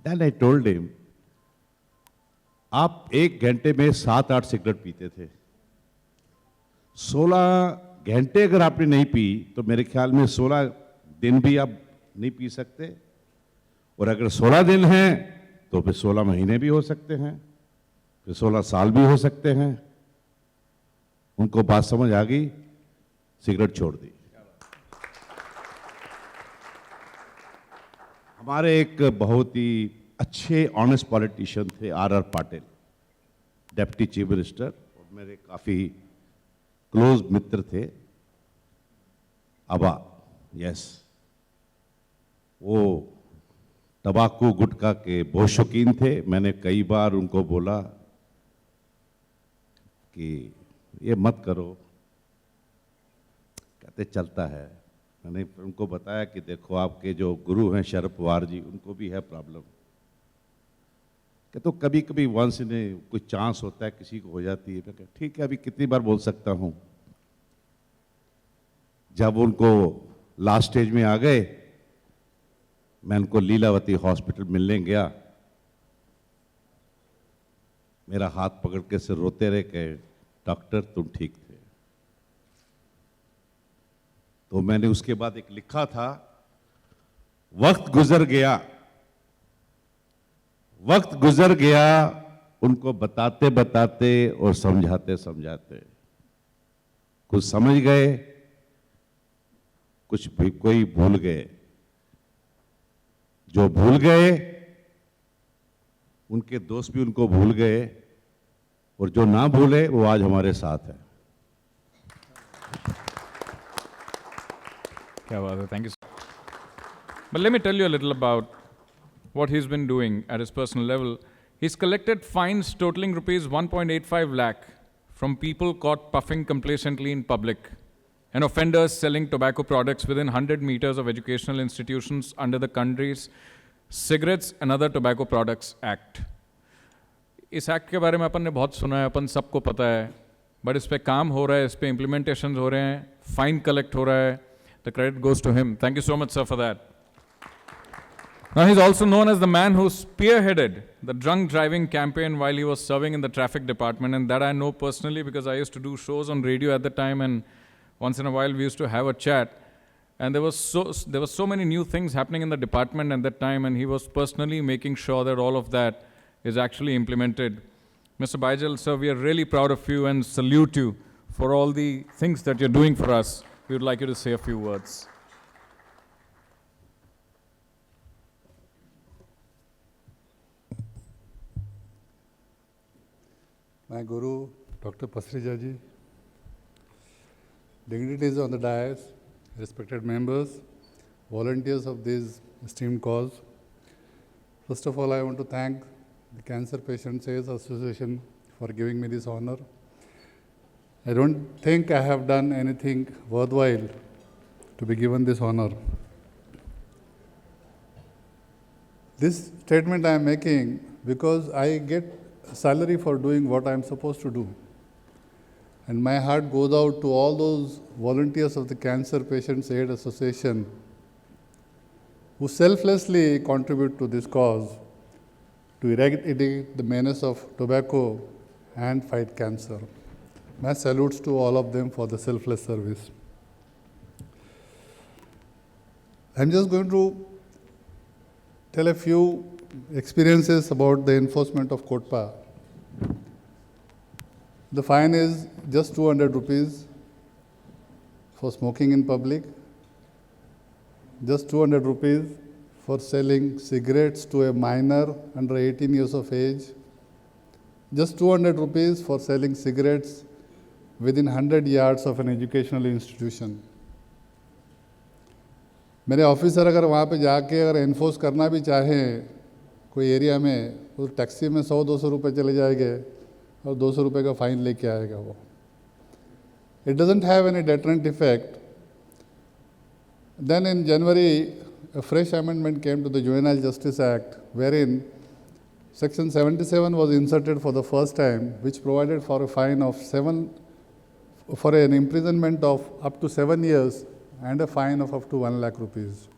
Then I told him, आप 1 घंटे में 7-8 सिगरेट पीते थे. 16 घंटे अगर आपने नहीं पी तो मेरे ख्याल में 16 दिन भी आप नहीं पी सकते, और अगर 16 दिन हैं तो फिर 16 महीने भी हो सकते हैं, फिर 16 साल भी हो सकते हैं। उनको बात समझ आ गई, सिगरेट छोड़ दी। हमारे एक बहुत ही अच्छे ऑनेस्ट पॉलिटिशियन थे R Patil, deputy chief minister, और मेरे काफ़ी क्लोज मित्र थे। अबा, यस, वो तबाकू गुटखा के बहुत शौकीन थे। मैंने कई बार उनको बोला कि ये मत करो, कहते चलता है। मैंने उनको बताया कि देखो आपके जो गुरु हैं शरद पवार जी, उनको भी है प्रॉब्लम, कि तो कभी कभी वंस इन्हें कोई चांस होता है, किसी को हो जाती है। मैं ठीक है, अभी कितनी बार बोल सकता हूँ। जब उनको लास्ट स्टेज में आ गए, मैं उनको लीलावती हॉस्पिटल मिलने गया, मेरा हाथ पकड़ के से रोते रहे कि डॉक्टर तुम ठीक थे। तो मैंने उसके बाद एक लिखा था, वक्त गुजर गया, वक्त गुजर गया, उनको बताते बताते और समझाते समझाते। कुछ समझ गए, कुछ भी कोई भूल गए। जो भूल गए उनके दोस्त भी उनको भूल गए, और जो ना भूले वो आज हमारे साथ है। क्या बात है, thank you. But let me tell you a little about what he's been doing at his personal level. He's collected fines totaling rupees 1.85 lakh from people caught puffing complacently in public and offenders selling tobacco products within 100 meters of educational institutions under the country's Cigarettes and Other Tobacco Products Act. इस act के बारे में अपन ने बहुत सुना है, अपन सबको पता है, बट इस पे काम हो रहा है, इस पे इम्प्लीमेंटेशन हो रहे हैं, फाइन कलेक्ट हो रहा है. The credit goes to him. Thank you so much, sir, for that. Now, he's also known as the man who spearheaded the drunk driving campaign while he was serving in the traffic department, and that I know personally because I used to do shows on radio at the time, and once in a while we used to have a chat. And there was so many new things happening in the department at that time, and he was personally making sure that all of that is actually implemented. Mr. Baijal, sir, we are really proud of you and salute you for all the things that you're doing for us. We would like you to say a few words. My Guru, Dr. Pasrija ji, dignitaries on the dais, respected members, volunteers of this esteemed cause. First of all, I want to thank the Cancer Patients Aid Association for giving me this honor. I don't think I have done anything worthwhile to be given this honor. This statement I am making because I get salary for doing what I am supposed to do. And my heart goes out to all those volunteers of the Cancer Patients Aid Association who selflessly contribute to this cause to eradicate the menace of tobacco and fight cancer. My salutes to all of them for the selfless service. I'm just going to tell a few experiences about the enforcement of COTPA. The fine is just 200 rupees for smoking in public, just 200 rupees for selling cigarettes to a minor under 18 years of age, just 200 rupees for selling cigarettes within 100 yards of an educational institution. मेरे officer अगर वहाँ पे जाके अगर enforce करना भी चाहें कोई एरिया में, तो टैक्सी में 100-200 रुपये चले जाएंगे और 200 रुपये का फाइन लेके आएगा वो. It doesn't have any deterrent effect. Then in January, a fresh amendment came to the Juvenile Justice Act, wherein Section 77 was inserted for the first time, which provided for a fine of for an imprisonment of up to 7 years and a fine of up to 1 lakh rupees,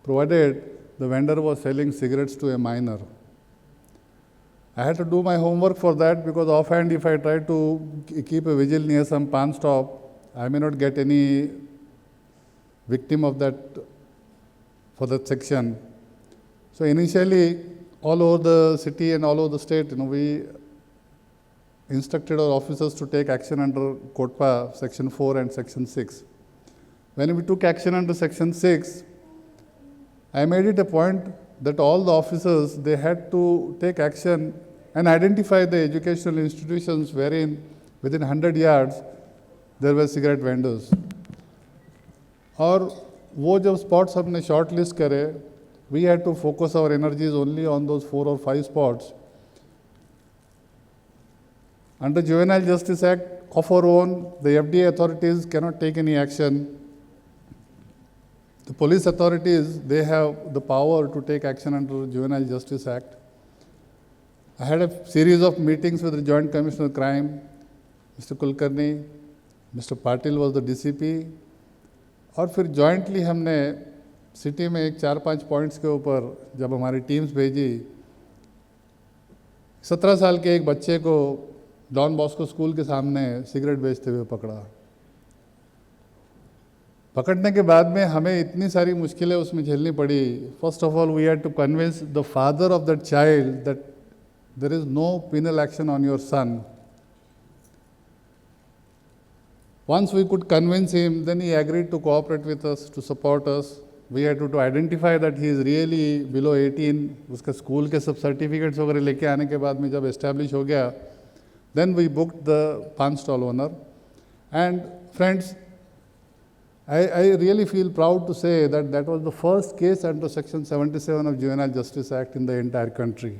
provided the vendor was selling cigarettes to a minor. I had to do my homework for that because offhand if I try to keep a vigil near some pan stop, I may not get any victim of that for that section. So initially, all over the city and all over the state, we instructed our officers to take action under COTPA Section 4 and Section 6. When we took action under Section 6, I made it a point that all the officers, they had to take action and identify the educational institutions wherein within 100 yards there were cigarette vendors. और वो जब spots हमने shortlist करे, we had to focus our energies only on those 4 or 5 spots. Under Juvenile Justice Act of our own, the FDA authorities cannot take any action. The police authorities, they have the power to take action under Juvenile Justice Act. I had a series of meetings with the Joint Commissioner of Crime, Mr. Kulkarni, Mr. Patil was the DCP, और फिर jointly हमने city में एक 4-5 points के ऊपर जब हमारी teams भेजी, 17 साल के एक बच्चे को डॉन बॉस्को स्कूल के सामने सिगरेट बेचते हुए पकड़ा। पकड़ने के बाद में हमें इतनी सारी मुश्किलें उसमें झेलनी पड़ी। First of all we had to convince the father of that child that there is no penal action on your son. Once we could convince him, then he agreed to cooperate with us, to support us. We had to identify that he is really below 18. उसका school के सब certificates वगैरह लेके आने के बाद में जब एस्टेब्लिश हो गया, then we booked the pan stall owner. And friends, I really feel proud to say that that was the first case under Section 77 of Juvenile Justice Act in the entire country.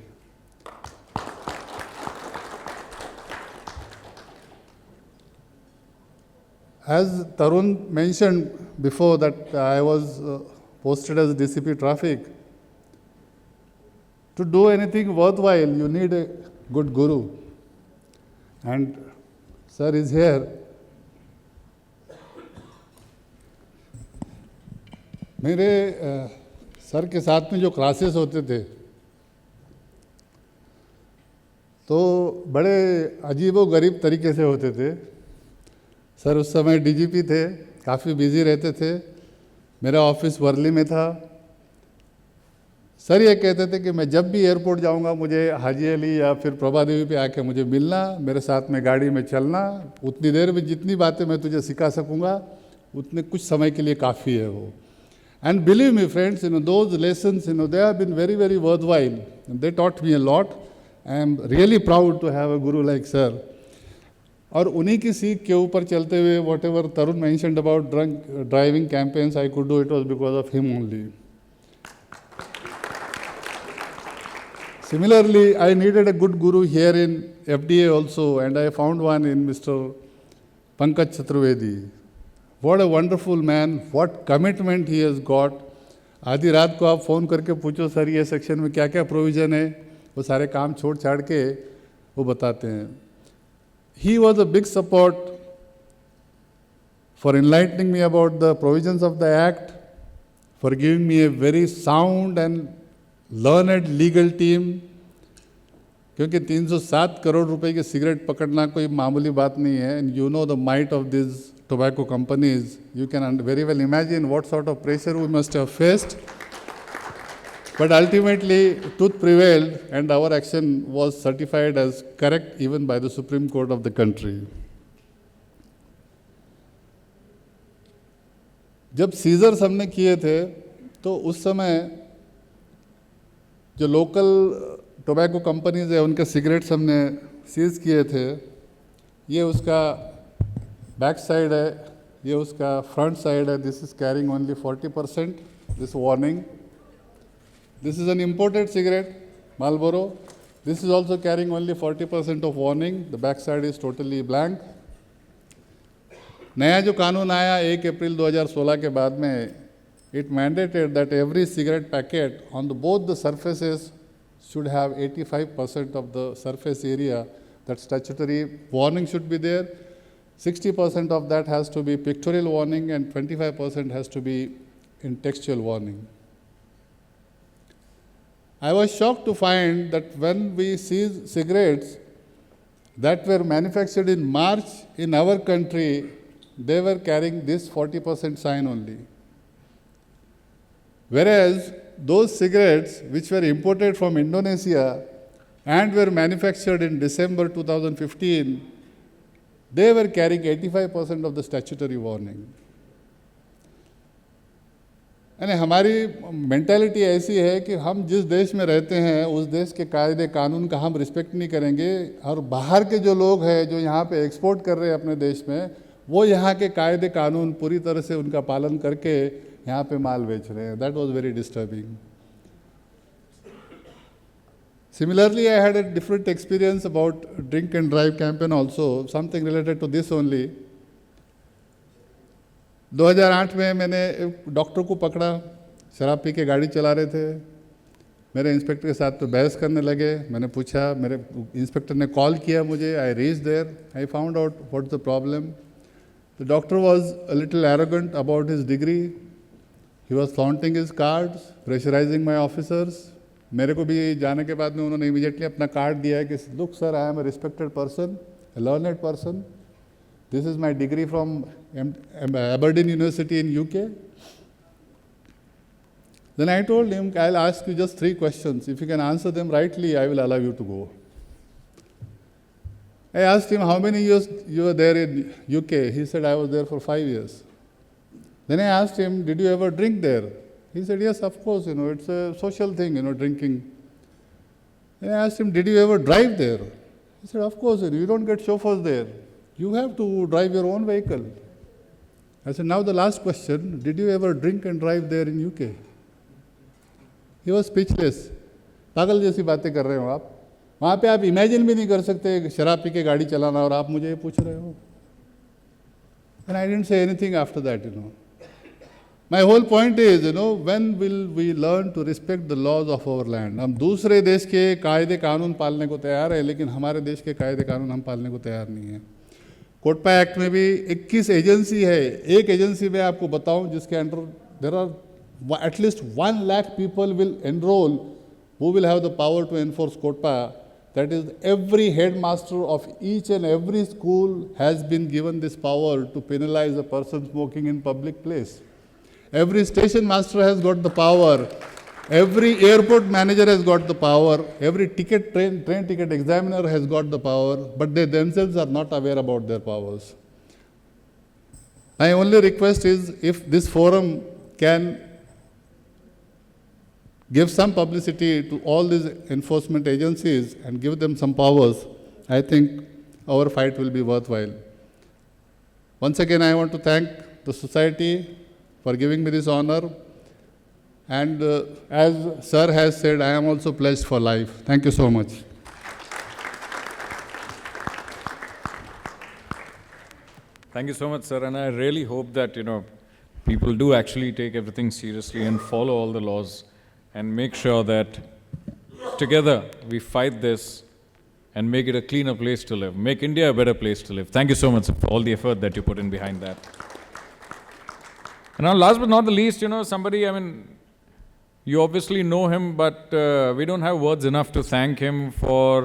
As Tarun mentioned before that I was posted as DCP Traffic, to do anything worthwhile, you need a good guru. And sir is here. मेरे sir के साथ में जो classes होते थे तो बड़े अजीबो गरीब तरीके से होते थे। सर उस समय डीजीपी थे, काफ़ी बिजी रहते थे। मेरा ऑफिस वर्ली में था। सर ये कहते थे कि मैं जब भी एयरपोर्ट जाऊंगा मुझे हाजी अली या फिर प्रभा देवी पे आके मुझे मिलना, मेरे साथ में गाड़ी में चलना, उतनी देर में जितनी बातें मैं तुझे सिखा सकूंगा उतने कुछ समय के लिए काफ़ी है वो। And believe me friends, those lessons, they have been very, very worthwhile. And they taught me a lot. I am really proud to have a guru like sir. और उन्हीं की सीख के ऊपर चलते हुए whatever Tarun mentioned about drunk driving campaigns I could do, it was because of him only. Similarly, I needed a good guru here in FDA also, and I found one in Mr. Pankaj Chaturvedi. What a wonderful man, what commitment he has got. आधी रात को आप phone करके पूछो sir ये section में क्या क्या प्रोविज़न है, वो सारे काम छोड़ छाड़ के वो बताते हैं. He was a big support for enlightening me about the provisions of the Act, for giving me a very sound and learned legal team. क्योंकि 307 करोड़ रुपए की सिगरेट पकड़ना कोई मामूली बात नहीं है. And you know the might of these tobacco companies. You can very well imagine what sort of pressure we must have faced. But ultimately, truth prevailed and our action was certified as correct even by the Supreme Court of the country. जब seizures हमने किए थे तो उस समय जो local tobacco companies है उनके सिगरेट्स हमने सीज किए थे. ये उसका बैक साइड है, ये उसका फ्रंट साइड है. This is carrying only 40%. This warning. This is an imported cigarette, Marlboro. This is also carrying only 40% of warning. The back side is totally blank. नया जो कानून आया 1 अप्रैल 2016 के बाद में, it mandated that every cigarette packet on both the surfaces should have 85% of the surface area. That statutory warning should be there. 60% of that has to be pictorial warning and 25% has to be in textual warning. I was shocked to find that when we seized cigarettes that were manufactured in March in our country, they were carrying this 40% sign only. Whereas those cigarettes which were imported from Indonesia and were manufactured in December 2015, they were carrying 85% of the statutory warning. यानी हमारी mentality ऐसी है कि हम जिस देश में रहते हैं उस देश के कायदे कानून का हम रिस्पेक्ट नहीं करेंगे, और बाहर के जो लोग हैं जो यहाँ पे एक्सपोर्ट कर रहे हैं अपने देश में, वो यहाँ के कायदे कानून पूरी तरह से उनका पालन करके यहाँ पे माल बेच रहे हैं. That was very disturbing. Similarly, I had a different experience about drink and drive campaign also, something related to this only. 2008 में मैंने एक डॉक्टर को पकड़ा, शराब पी के गाड़ी चला रहे थे. मेरे इंस्पेक्टर के साथ तो बहस करने लगे. मैंने पूछा, मेरे इंस्पेक्टर ने कॉल किया मुझे. I reach there, I found out what is the problem. The doctor was a little arrogant about his degree. He was flaunting his cards, pressurising my officers. मेरे को भी जाने के बाद में उन्होंने इमीडिएटली अपना कार्ड दिया है कि look sir, I am a respected person, a learned person. This is my degree from Aberdeen University in UK. Then I told him, I'll ask you just 3 questions. If you can answer them rightly, I will allow you to go. I asked him, how many years you were there in UK? He said, I was there for 5 years. Then I asked him, did you ever drink there? He said, yes, of course, it's a social thing, drinking. Then I asked him, did you ever drive there? He said, of course, you don't get chauffeurs there. You have to drive your own vehicle. I said, now the last question, did you ever drink and drive there in UK? He was speechless. पागल जैसी बातें कर रहे हो आप. वहाँ पे आप इमेजिन भी नहीं कर सकते शराब पी के गाड़ी चलाना, और आप मुझे ये पूछ रहे हो. And I didn't say anything after that, My whole point is, when will we learn to respect the laws of our land? हम दूसरे देश के कायदे कानून पालने को तैयार है, लेकिन हमारे देश के कायदे कानून हम पालने को तैयार नहीं है. कोटपा एक्ट में भी 21 एजेंसी है. एक एजेंसी में आपको बताऊं जिसके under there are at least 1 lakh people will enrol who will have the power to enforce COTPA. That is, every headmaster of each and every school has been given this power to penalize a person smoking in public place. Every station master has got the power. Every airport manager has got the power. Every train ticket examiner has got the power, but they themselves are not aware about their powers. My only request is, if this forum can give some publicity to all these enforcement agencies and give them some powers, I think our fight will be worthwhile. Once again, I want to thank the society for giving me this honor. And as Sir has said, I am also pledged for life. Thank you so much. Thank you so much, sir. And I really hope that, people do actually take everything seriously and follow all the laws and make sure that together we fight this and make it a cleaner place to live, make India a better place to live. Thank you so much for all the effort that you put in behind that. And now, last but not the least, somebody, you obviously know him, but we don't have words enough to thank him for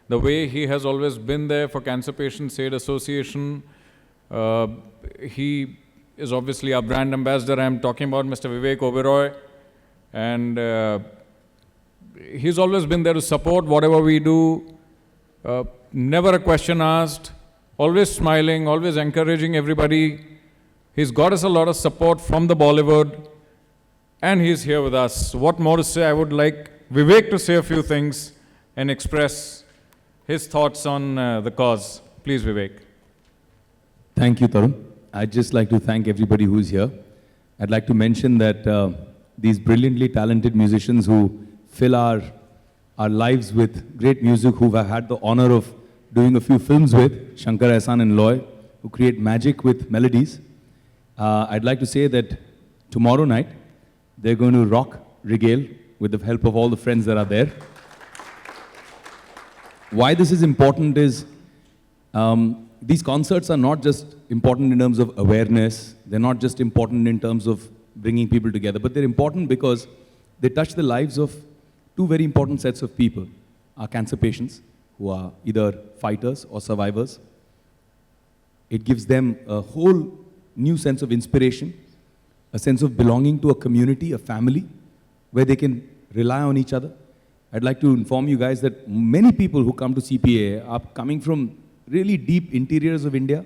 the way he has always been there for Cancer Patients Aid Association. He is obviously our brand ambassador. I'm talking about Mr. Vivek Oberoi. And he's always been there to support whatever we do. Never a question asked. Always smiling, always encouraging everybody. He's got us a lot of support from the Bollywood. And he's here with us. What more to say? I would like Vivek to say a few things and express his thoughts on the cause. Please, Vivek. Thank you, Tarun. I'd just like to thank everybody who's here. I'd like to mention that these brilliantly talented musicians who fill our lives with great music, who I've had the honor of doing a few films with, Shankar, Ehsaan and Loy, who create magic with melodies. I'd like to say that tomorrow night, they're going to rock Regale with the help of all the friends that are there. Why this is important is, these concerts are not just important in terms of awareness, they're not just important in terms of bringing people together, but they're important because they touch the lives of 2 very important sets of people. Our cancer patients, who are either fighters or survivors. It gives them a whole new sense of inspiration, a sense of belonging to a community, a family, where they can rely on each other. I'd like to inform you guys that many people who come to CPAA are coming from really deep interiors of India,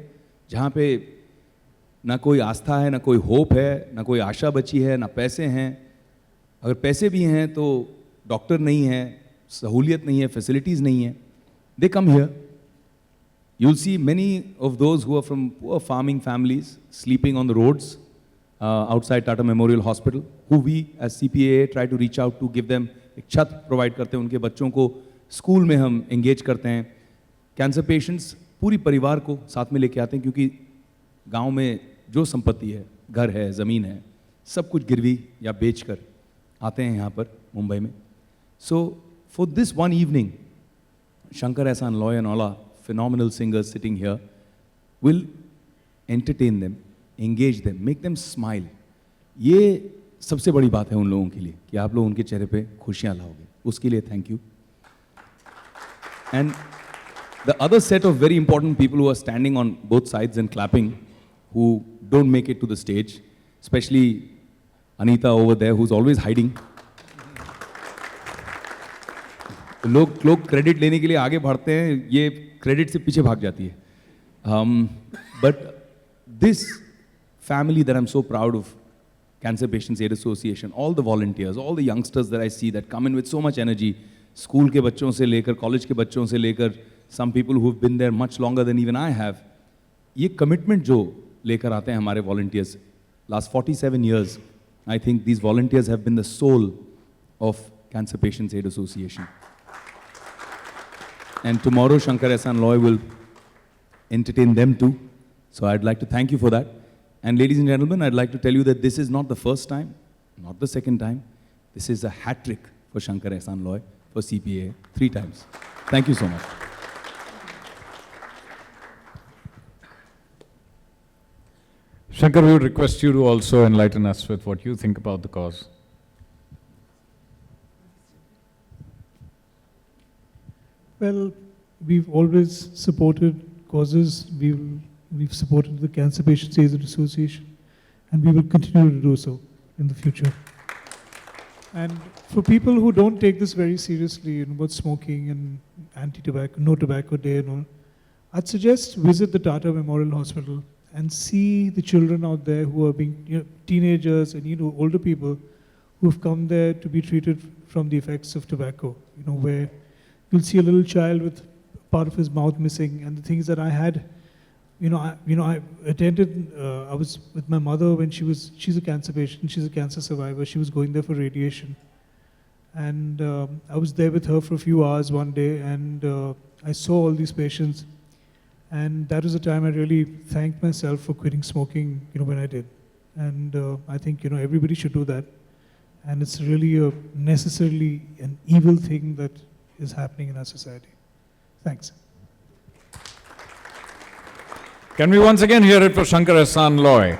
जहाँ पे ना कोई आस्था है, ना कोई hope है, ना कोई आशा बची है, ना पैसे हैं. अगर पैसे भी हैं तो डॉक्टर नहीं है, सहूलियत नहीं है, फैसिलिटीज़ नहीं है. They come here. You'll see many of those who are from poor farming families sleeping on the roads outside Tata Memorial Hospital, who we as CPAA try to reach out to, give them एक छत provide करते हैं उनके बच्चों को. School में हम engage करते हैं. कैंसर पेशेंट्स पूरी परिवार को साथ में लेके आते हैं, क्योंकि गांव में जो संपत्ति है, घर है, ज़मीन है, सब कुछ गिरवी या बेच कर आते हैं यहाँ पर मुंबई में. So for this one evening, Shankar, Ehsaan, Loy and all our phenomenal singers sitting here will entertain them, engage them, make them smile. ये सबसे बड़ी बात है उन लोगों के लिए कि आप लोग उनके चेहरे पे खुशियाँ लाओगे. उसके लिए thank you. And the other set of very important people who are standing on both sides and clapping, who don't make it to the stage, especially Anita over there, who's always hiding. लोग credit लेने के लिए आगे बढ़ते हैं, ये credit से पीछे भाग जाती है. But this family that I'm so proud of, Cancer Patients Aid Association, all the volunteers, all the youngsters that I see that come in with so much energy, school के बच्चों से लेकर, college के बच्चों से लेकर, some people who've been there much longer than even I have, ये commitment जो लेकर आते हैं हमारे volunteers, last 47 years, I think these volunteers have been the soul of Cancer Patients Aid Association. And tomorrow, Shankar, Ehsaan, Loy will entertain them too. So I'd like to thank you for that. And ladies and gentlemen, I'd like to tell you that this is not the first time, not the second time. This is a hat trick for Shankar, Ehsaan, Loy, for CPAA, 3 times. Thank you so much. Shankar, we would request you to also enlighten us with what you think about the cause. Well, we've always supported causes. We've supported the Cancer Patients Aid Association, and we will continue to do so in the future. And for people who don't take this very seriously, you know, about smoking and anti-tobacco, no tobacco day and all, I'd suggest visit the Tata Memorial Hospital and see the children out there who are being, you know, teenagers and, you know, older people who've come there to be treated from the effects of tobacco, you know, where you'll see a little child with part of his mouth missing, and the things that I had, I attended, I was with my mother when she's a cancer patient, she's a cancer survivor, she was going there for radiation. And I was there with her for a few hours one day, and I saw all these patients. And that was the time I really thanked myself for quitting smoking, you know, when I did. And I think, you know, everybody should do that. And it's really necessarily an evil thing that is happening in our society. Thanks. Can we once again hear it for Shankar, Ehsaan, Loy?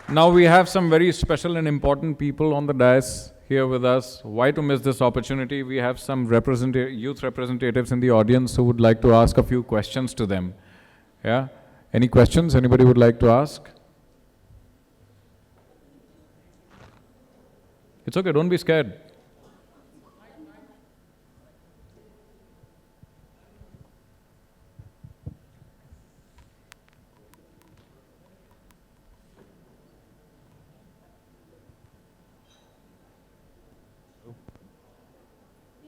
Now we have some very special and important people on the dais here with us. Why to miss this opportunity? We have some youth representatives in the audience who would like to ask a few questions to them. Yeah? Any questions anybody would like to ask? It's okay, don't be scared.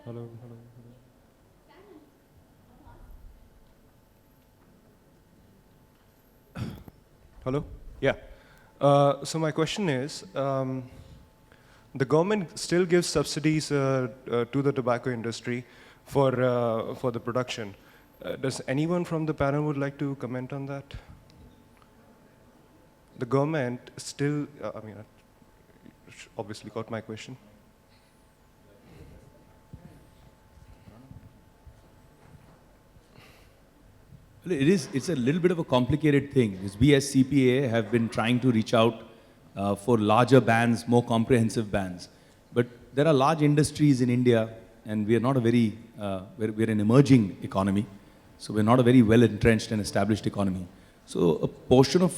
Hello. Hello? Yeah. So my question is, the government still gives subsidies to the tobacco industry for the production. Does anyone from the panel would like to comment on that? The government still, obviously got my question. It's a little bit of a complicated thing, because we as CPAA have been trying to reach out for larger bans, more comprehensive bans. But there are large industries in India, and we are not a we're an emerging economy, so we're not a very well-entrenched and established economy. So a portion of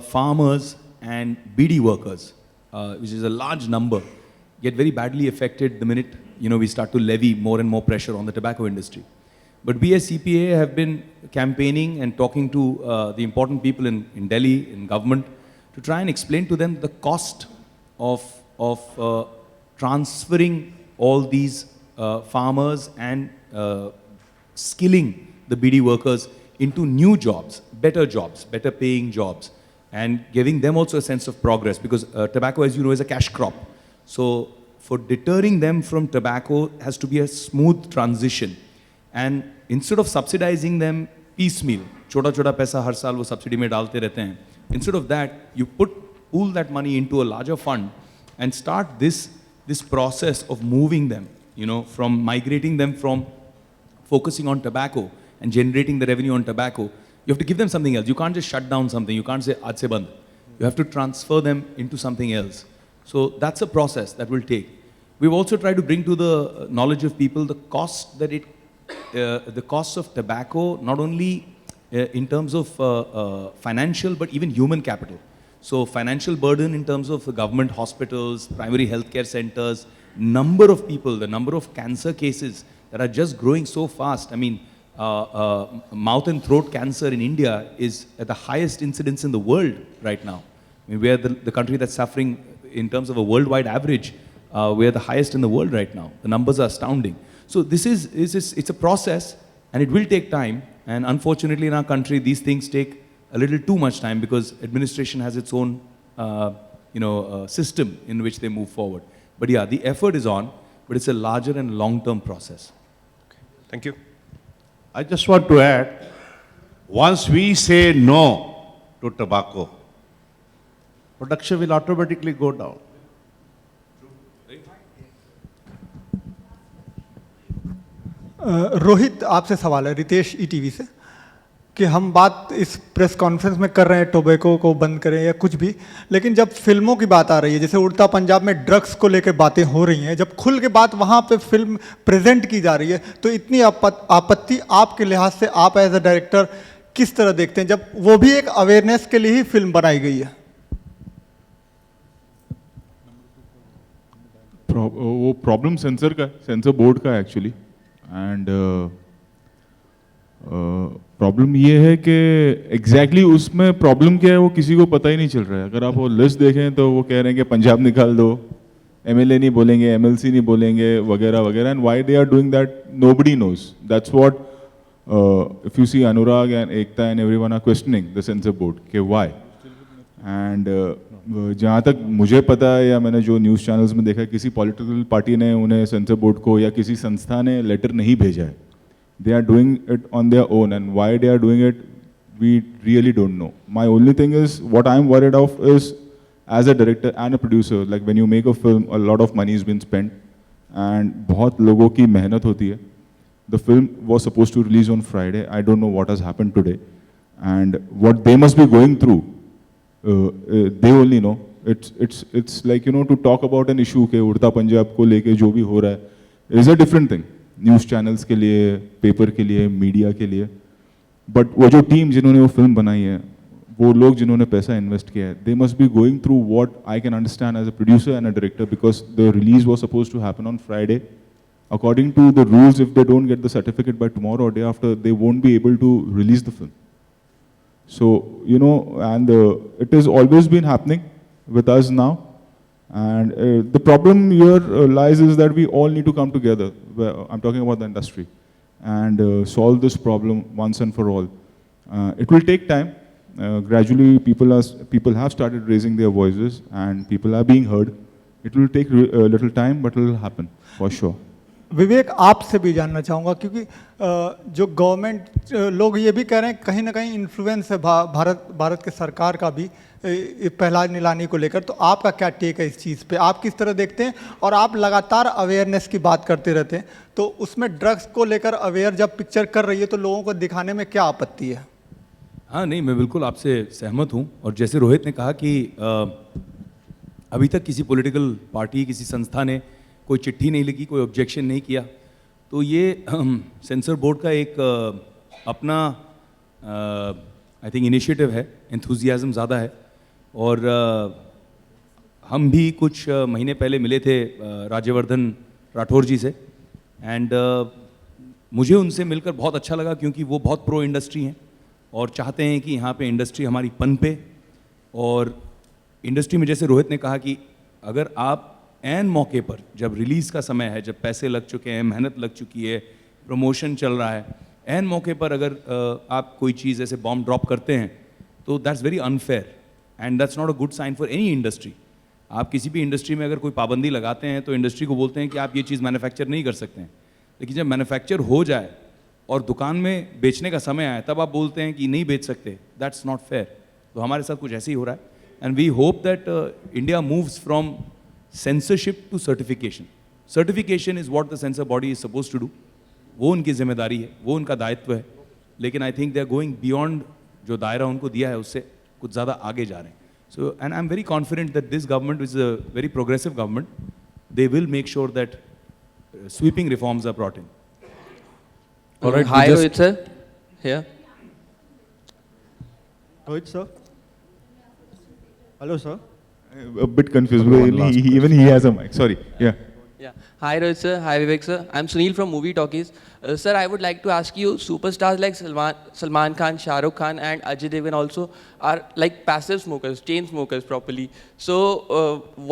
farmers and BD workers, which is a large number, get very badly affected the minute we start to levy more and more pressure on the tobacco industry. But we as CPAA have been campaigning and talking to the important people in Delhi, in government, to try and explain to them the cost of transferring all these farmers and skilling the BD workers into new jobs, better paying jobs, and giving them also a sense of progress, because tobacco, as you know, is a cash crop. So for deterring them from tobacco has to be a smooth transition. And instead of subsidizing them piecemeal, छोटा-छोटा पैसा हर साल वो subsidy में डालते रहते हैं, instead of that, you pool that money into a larger fund and start this process of moving them, from migrating them from focusing on tobacco and generating the revenue on tobacco. You have to give them something else. You can't just shut down something. You can't say, aaj se band. You have to transfer them into something else. So that's a process that will take. We've also tried to bring to the knowledge of people the cost that the costs of tobacco, not only in terms of financial, but even human capital. So financial burden in terms of government hospitals, primary healthcare centers, number of people, the number of cancer cases that are just growing so fast. I mean, mouth and throat cancer in India is at the highest incidence in the world right now. I mean, we are the country that's suffering in terms of a worldwide average. We are the highest in the world right now. The numbers are astounding. So it's a process, and it will take time. And unfortunately, in our country, these things take a little too much time because administration has its own, system in which they move forward. But yeah, the effort is on, but it's a larger and long-term process. Okay. Thank you. I just want to add, once we say no to tobacco, production will automatically go down. Rohit, आपसे सवाल है, Ritesh ETV से, कि हम बात इस press conference में कर रहे हैं टोबैको को बंद करें या कुछ भी, लेकिन जब फिल्मों की बात आ रही है, जैसे उड़ता पंजाब में ड्रग्स को लेकर बातें हो रही हैं, जब खुल के बात वहाँ पे फिल्म प्रेजेंट की जा रही है, तो इतनी आपत्ति आपके लिहाज से आप एज अ डायरेक्टर किस तरह देखते हैं, जब वो भी एक अवेयरनेस के लिए ही फिल्म बनाई गई है? वो प्रॉब्लम सेंसर बोर्ड का एक्चुअली, एंड प्रॉब्लम ये है कि एग्जैक्टली उसमें प्रॉब्लम क्या है वो किसी को पता ही नहीं चल रहा है. अगर आप वो लिस्ट देखें तो वो कह रहे हैं कि पंजाब निकाल दो, एमएलए नहीं बोलेंगे, एमएलसी नहीं बोलेंगे, वगैरह वगैरह. And why they are doing that nobody knows. That's what if you see Anurag and Ekta and everyone are questioning the censor board के व्हाई. एंड जहाँ तक मुझे पता है या मैंने जो न्यूज़ चैनल्स में देखा, किसी पॉलिटिकल पार्टी ने उन्हें सेंसर बोर्ड को या किसी संस्था ने लेटर नहीं भेजा है. They are doing it on their own, and why they are doing it, we really don't know. My only thing is, what I'm worried of is, as a director and a producer, like when you make a film, a lot of money has been spent, and बहुत लोगों की मेहनत होती है. The film was supposed to release on Friday. I don't know what has happened today, and what they must be going through. They only know. It's like, to talk about an issue के उड़ता पंजाब को लेके जो भी हो रहा है is a different thing. News channels के लिए, पेपर के लिए, मीडिया के लिए. बट वो जो टीम जिन्होंने वो फिल्म बनाई है, वो लोग जिन्होंने पैसा इन्वेस्ट किया है, they must be going through what I can understand as a producer and a director, because the release was supposed to happen on Friday. According to the rules, if they don't get the certificate by tomorrow or day after, they won't be able to release the film. So, and it has always been happening with us now. And the problem here lies is that we all need to come together. I'm talking about the industry, and solve this problem once and for all. It will take time. Gradually, people have started raising their voices, and people are being heard. It will take a little time, but it will happen for sure. विवेक, आपसे भी जानना चाहूँगा, क्योंकि जो government लोग ये भी कह रहे हैं कहीं ना कहीं इन्फ्लुएंस है भारत के सरकार का भी पहला नीलानी को लेकर, तो आपका क्या टेक है इस चीज़ पे? आप किस तरह देखते हैं? और आप लगातार अवेयरनेस की बात करते रहते हैं, तो उसमें ड्रग्स को लेकर अवेयर जब पिक्चर कर रही है तो लोगों को दिखाने में क्या आपत्ति है? हाँ, नहीं, मैं बिल्कुल आपसे सहमत हूँ. और जैसे रोहित ने कहा कि अभी तक किसी पॉलिटिकल पार्टी, किसी संस्था ने कोई चिट्ठी नहीं लिखी, कोई ऑब्जेक्शन नहीं किया, तो ये सेंसर बोर्ड का एक अपना आई थिंक इनिशिएटिव है, एंथुजियाज्म ज़्यादा है। और हम भी कुछ महीने पहले मिले थे राज्यवर्धन राठौर जी से, एंड मुझे उनसे मिलकर बहुत अच्छा लगा, क्योंकि वो बहुत प्रो इंडस्ट्री हैं और चाहते हैं कि यहाँ पे इंडस्ट्री हमारी पनपे। और इंडस्ट्री में जैसे रोहित ने कहा कि अगर आप एन मौके पर, जब रिलीज़ का समय है, जब पैसे लग चुके हैं, मेहनत लग चुकी है, प्रमोशन चल रहा है, एन मौके पर अगर आप कोई चीज़ ऐसे बॉम्ब ड्रॉप करते हैं, तो that's very unfair and that's not a good sign for any industry. आप किसी भी इंडस्ट्री में अगर कोई पाबंदी लगाते हैं तो इंडस्ट्री को बोलते हैं कि आप ये चीज़ मैन्युफैक्चर नहीं कर सकते हैं, लेकिन जब मैन्युफैक्चर हो जाए और दुकान में बेचने का समय आए तब आप बोलते हैं कि नहीं बेच सकते, दैट्स नॉट फेयर। तो हमारे साथ कुछ ऐसे ही हो रहा है, and we hope that India moves from censorship to certification. Certification is what the censor body is supposed to do. वो उनकी जिम्मेदारी है, वो उनका दायित्व है, लेकिन I think they are going beyond जो दायरा उनको दिया है उससे कुछ ज़्यादा आगे जा रहे हैं। So and I am very confident that this government is a very progressive government, they will make sure that sweeping reforms are brought in. All right, hi Rohit sir, here. Rohit sir. Hello sir. A bit confused, because even he has a mic. Sorry. Yeah. Yeah. Hi Rohit sir. Hi Vivek sir. I'm Sunil from Movie Talkies. Sir, I would like to ask you, superstars like Salman Khan, Shah Rukh Khan and Ajay Devgn also are like passive smokers, chain smokers properly. So,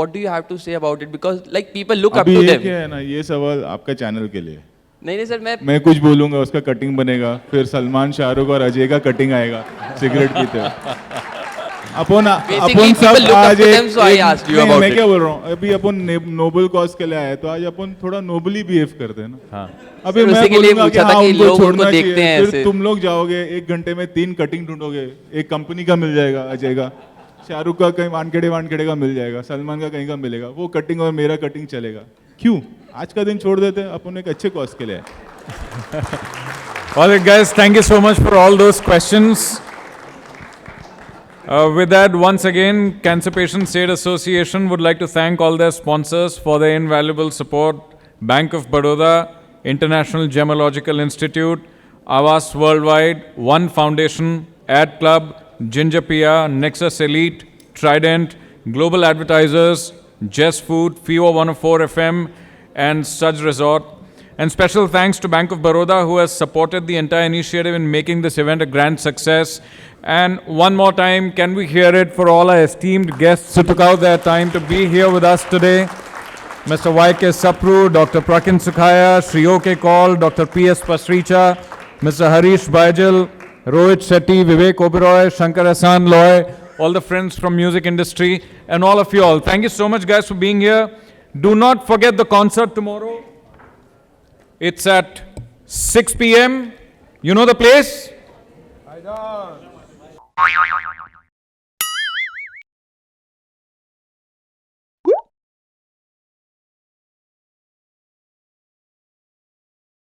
what do you have to say about it? Because like people look up to them. क्या है ना, ये सवाल आपका channel के लिए। नहीं sir, मैं कुछ बोलूँगा उसका कटिंग बनेगा, फिर सलमान, शाहरुख और अजय का कटिंग आएगा सिगरेट पीते हुए। अपन सब आज मैं क्या बोल रहा हूँ, अभी अपन नोबल कॉज के लिए आए, तो आज अपन थोड़ा नोबली बिहेव करते हैं ना। हाँ। अभी मैं बोलूँगा कि हाँ उनको छोड़ना चाहिए, फिर तुम लोग जाओगे 1 घंटे में 3 कटिंग ढूंढोगे, एक कंपनी का मिल जाएगा अजय का, शाहरुख का कहीं वानखेड़े का मिल जाएगा, सलमान का कहीं का मिलेगा, वो कटिंग और मेरा कटिंग चलेगा। क्यों आज का दिन छोड़ देते, अपन एक अच्छे कॉज के लिए आए। All right, guys, thank you so much for all those questions. With that, once again, Cancer Patient State Association would like to thank all their sponsors for their invaluable support. Bank of Baroda, International Gemological Institute, Avas Worldwide, One Foundation, Ad Club, Ginger Pia, Nexus Elite, Trident, Global Advertisers, Jess Food, FIO 104 FM, and Suds Resort. And special thanks to Bank of Baroda, who has supported the entire initiative in making this event a grand success. And one more time, can we hear it for all our esteemed guests who took out their time to be here with us today? Mr. Y.K. Sapru, Dr. Prakin Sukhaya, Shri O.K. Kaul, Dr. P.S. Pasricha, Mr. Harish Baijal, Rohit Shetty, Vivek Oberoi, Shankar, Ehsaan, Loy, all the friends from music industry, and all of you all. Thank you so much, guys, for being here. Do not forget the concert tomorrow. It's at 6 p.m. You know the place?